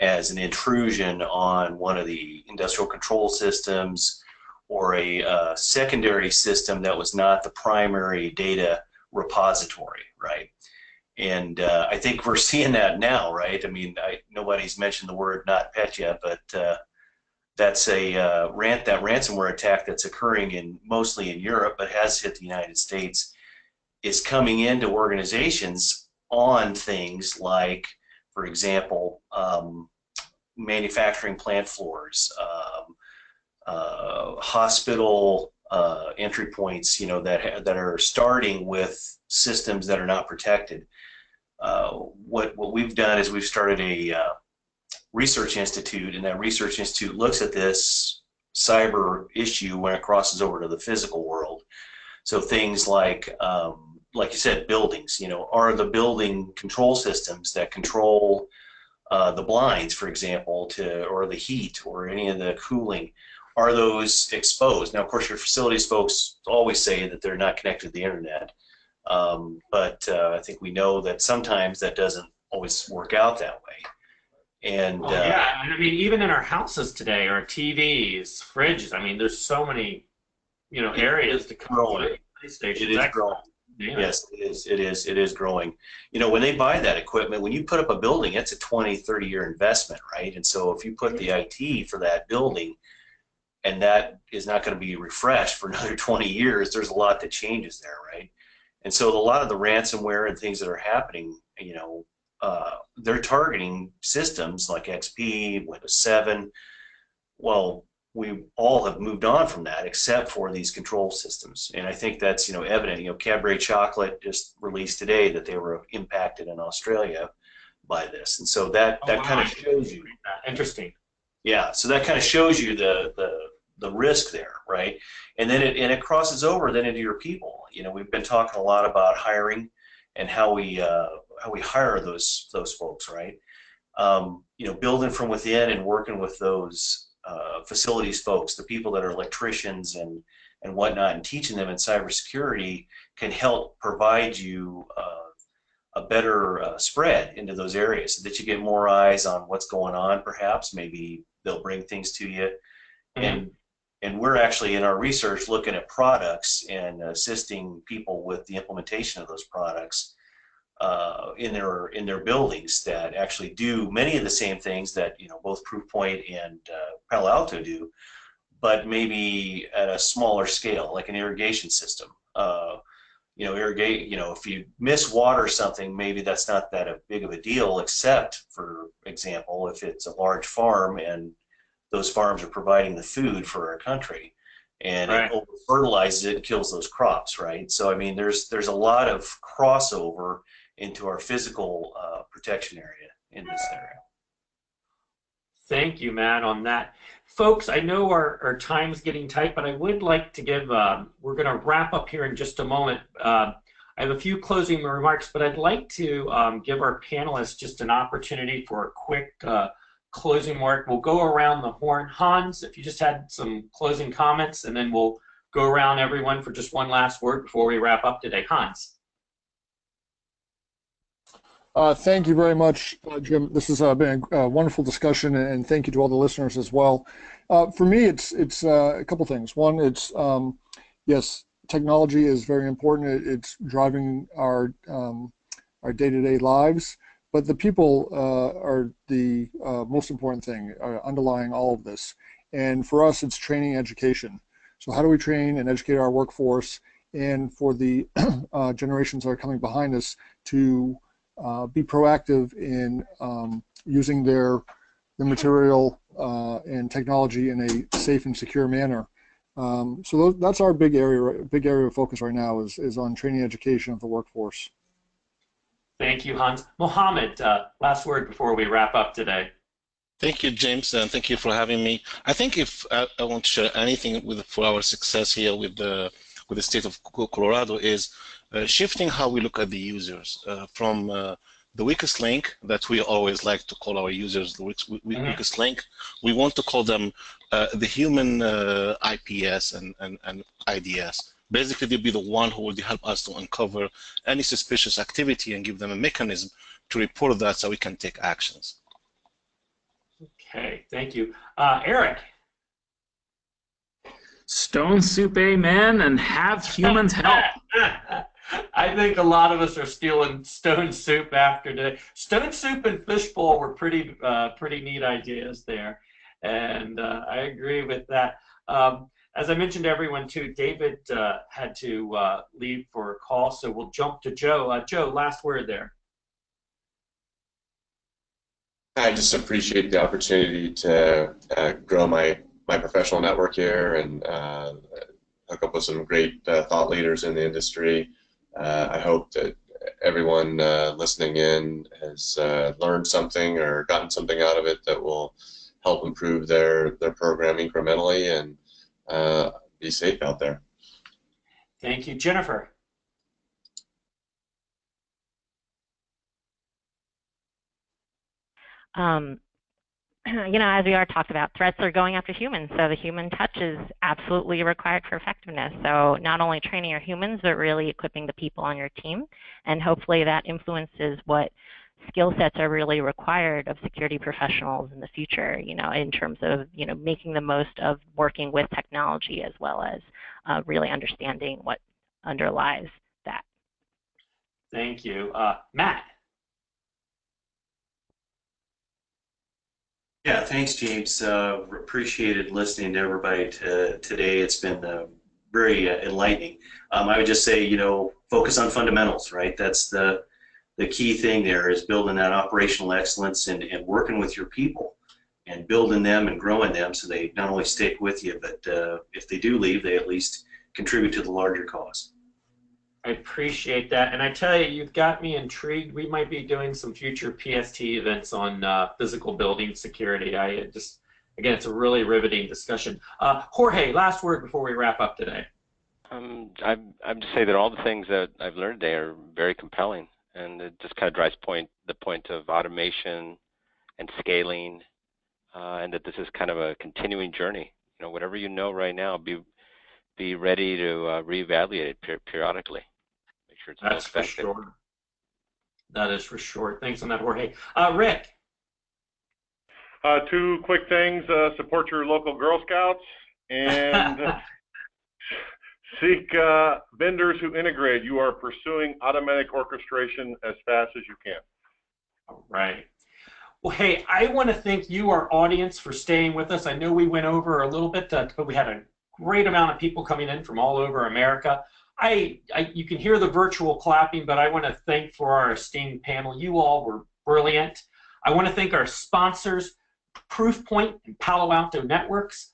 as an intrusion on one of the industrial control systems or a secondary system that was not the primary data repository, right? And I think we're seeing that now, right? I mean, nobody's mentioned the word NotPetya, but that's a that ransomware attack that's occurring mostly in Europe, but has hit the United States, is coming into organizations on things like, for example, manufacturing plant floors, hospital entry points, that are starting with systems that are not protected. What we've done is we've started a research institute, and that research institute looks at this cyber issue when it crosses over to the physical world. So things like you said, buildings. Are the building control systems that control the blinds, for example, or the heat or any of the cooling, are those exposed? Now, of course, your facilities folks always say that they're not connected to the internet, but I think we know that sometimes that doesn't always work out that way. And yeah, and I mean, even in our houses today, our TVs, fridges, I mean, there's so many, areas to control. It is growing. Yeah. Yes, it is growing. When they buy that equipment, when you put up a building, it's a 20, 30-year investment, right? And so if you put the IT for that building, and that is not going to be refreshed for another 20 years, there's a lot that changes there, right? And so a lot of the ransomware and things that are happening, they're targeting systems like XP, Windows 7. Well, we all have moved on from that except for these control systems, and I think that's evident. Cadbury Chocolate just released today that they were impacted in Australia by this, and so that kind of shows you. Interesting. Yeah, so that kind of shows you the risk there, right? And then it crosses over then into your people. We've been talking a lot about hiring and how we hire those folks, right? Building from within and working with those facilities folks, the people that are electricians and whatnot, and teaching them in cybersecurity can help provide you a better spread into those areas, so that you get more eyes on what's going on. Perhaps maybe they'll bring things to you, and we're actually in our research looking at products and assisting people with the implementation of those products in their buildings that actually do many of the same things that both Proofpoint and Palo Alto do, but maybe at a smaller scale, like an irrigation system. If you miss water something, maybe that's not that big of a deal, except, for example, if it's a large farm and those farms are providing the food for our country, and right, it over fertilizes it and kills those crops, right? So I mean, there's a lot of crossover into our physical protection area in this area. Thank you, Matt, on that. Folks, I know our time's getting tight, but I would like to give, we're going to wrap up here in just a moment. I have a few closing remarks, but I'd like to give our panelists just an opportunity for a quick closing remark. We'll go around the horn. Hans, if you just had some closing comments, and then we'll go around everyone for just one last word before we wrap up today. Hans. Thank you very much, Jim. This has been a wonderful discussion, and thank you to all the listeners as well. For me, it's a couple things. One, it's yes, technology is very important. It's driving our day-to-day lives, but the people are the most important thing underlying all of this. And for us, it's training, education. So how do we train and educate our workforce, and for the generations that are coming behind us to be proactive in using their material and technology in a safe and secure manner. So that's our big area of focus right now is on training education of the workforce. Thank you, Hans. Mohammed, last word before we wrap up today. Thank you, James, and thank you for having me. I think if I want to share anything for our success here with the state of Colorado is shifting how we look at the users from the weakest link that we always like to call our users the weakest link. We want to call them the human IPS and IDS. Basically, they'll be the one who will help us to uncover any suspicious activity and give them a mechanism to report that so we can take actions. Okay, thank you. Eric. Stone soup, amen, and have humans help. I think a lot of us are stealing stone soup after today. Stone soup and fishbowl were pretty neat ideas there, and I agree with that. As I mentioned to everyone too, David had to leave for a call, so we'll jump to Joe. Joe, last word there. I just appreciate the opportunity to grow my professional network here, and hook up with some great thought leaders in the industry. I hope that everyone listening in has learned something or gotten something out of it that will help improve their program incrementally, and be safe out there. Thank you. Jennifer. You know, as we already talked about, threats are going after humans, so the human touch is absolutely required for effectiveness. So not only training your humans, but really equipping the people on your team, and hopefully that influences what skill sets are really required of security professionals in the future, you know, in terms of, you know, making the most of working with technology as well as really understanding what underlies that. Thank you. Matt. Yeah, thanks, James. Appreciated listening to everybody today. It's been very enlightening. I would just say, you know, focus on fundamentals, right? That's the key thing there, is building that operational excellence and working with your people and building them and growing them so they not only stick with you, but if they do leave, they at least contribute to the larger cause. I appreciate that, and I tell you, you've got me intrigued. We might be doing some future PSTE events on physical building security. Again, it's a really riveting discussion. Jorge, last word before we wrap up today. I'm just say that all the things that I've learned today are very compelling, and it just kind of drives the point of automation and scaling, and that this is kind of a continuing journey. You know, whatever you know right now, be ready to reevaluate it periodically. Make sure it's That's for sure. That is for sure. Thanks on that, Jorge. Rick. Two quick things. Support your local Girl Scouts and seek vendors who integrate. You are pursuing automatic orchestration as fast as you can. All right. Well, hey, I want to thank you, our audience, for staying with us. I know we went over a little bit, but we had a great amount of people coming in from all over America. You can hear the virtual clapping, but I want to thank for our esteemed panel. You all were brilliant. I want to thank our sponsors, Proofpoint and Palo Alto Networks.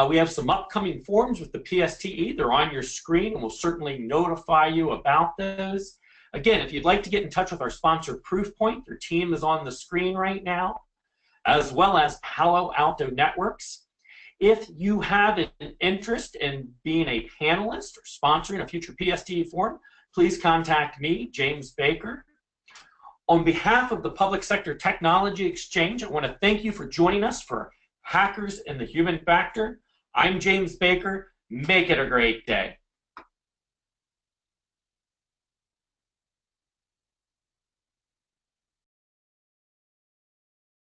We have some upcoming forums with the PSTE. They're on your screen, and we'll certainly notify you about those. Again, if you'd like to get in touch with our sponsor, Proofpoint, their team is on the screen right now, as well as Palo Alto Networks. If you have an interest in being a panelist or sponsoring a future PSTE forum, please contact me, James Baker. On behalf of the Public Sector Technology Exchange, I want to thank you for joining us for Hackers and the Human Factor. I'm James Baker. Make it a great day.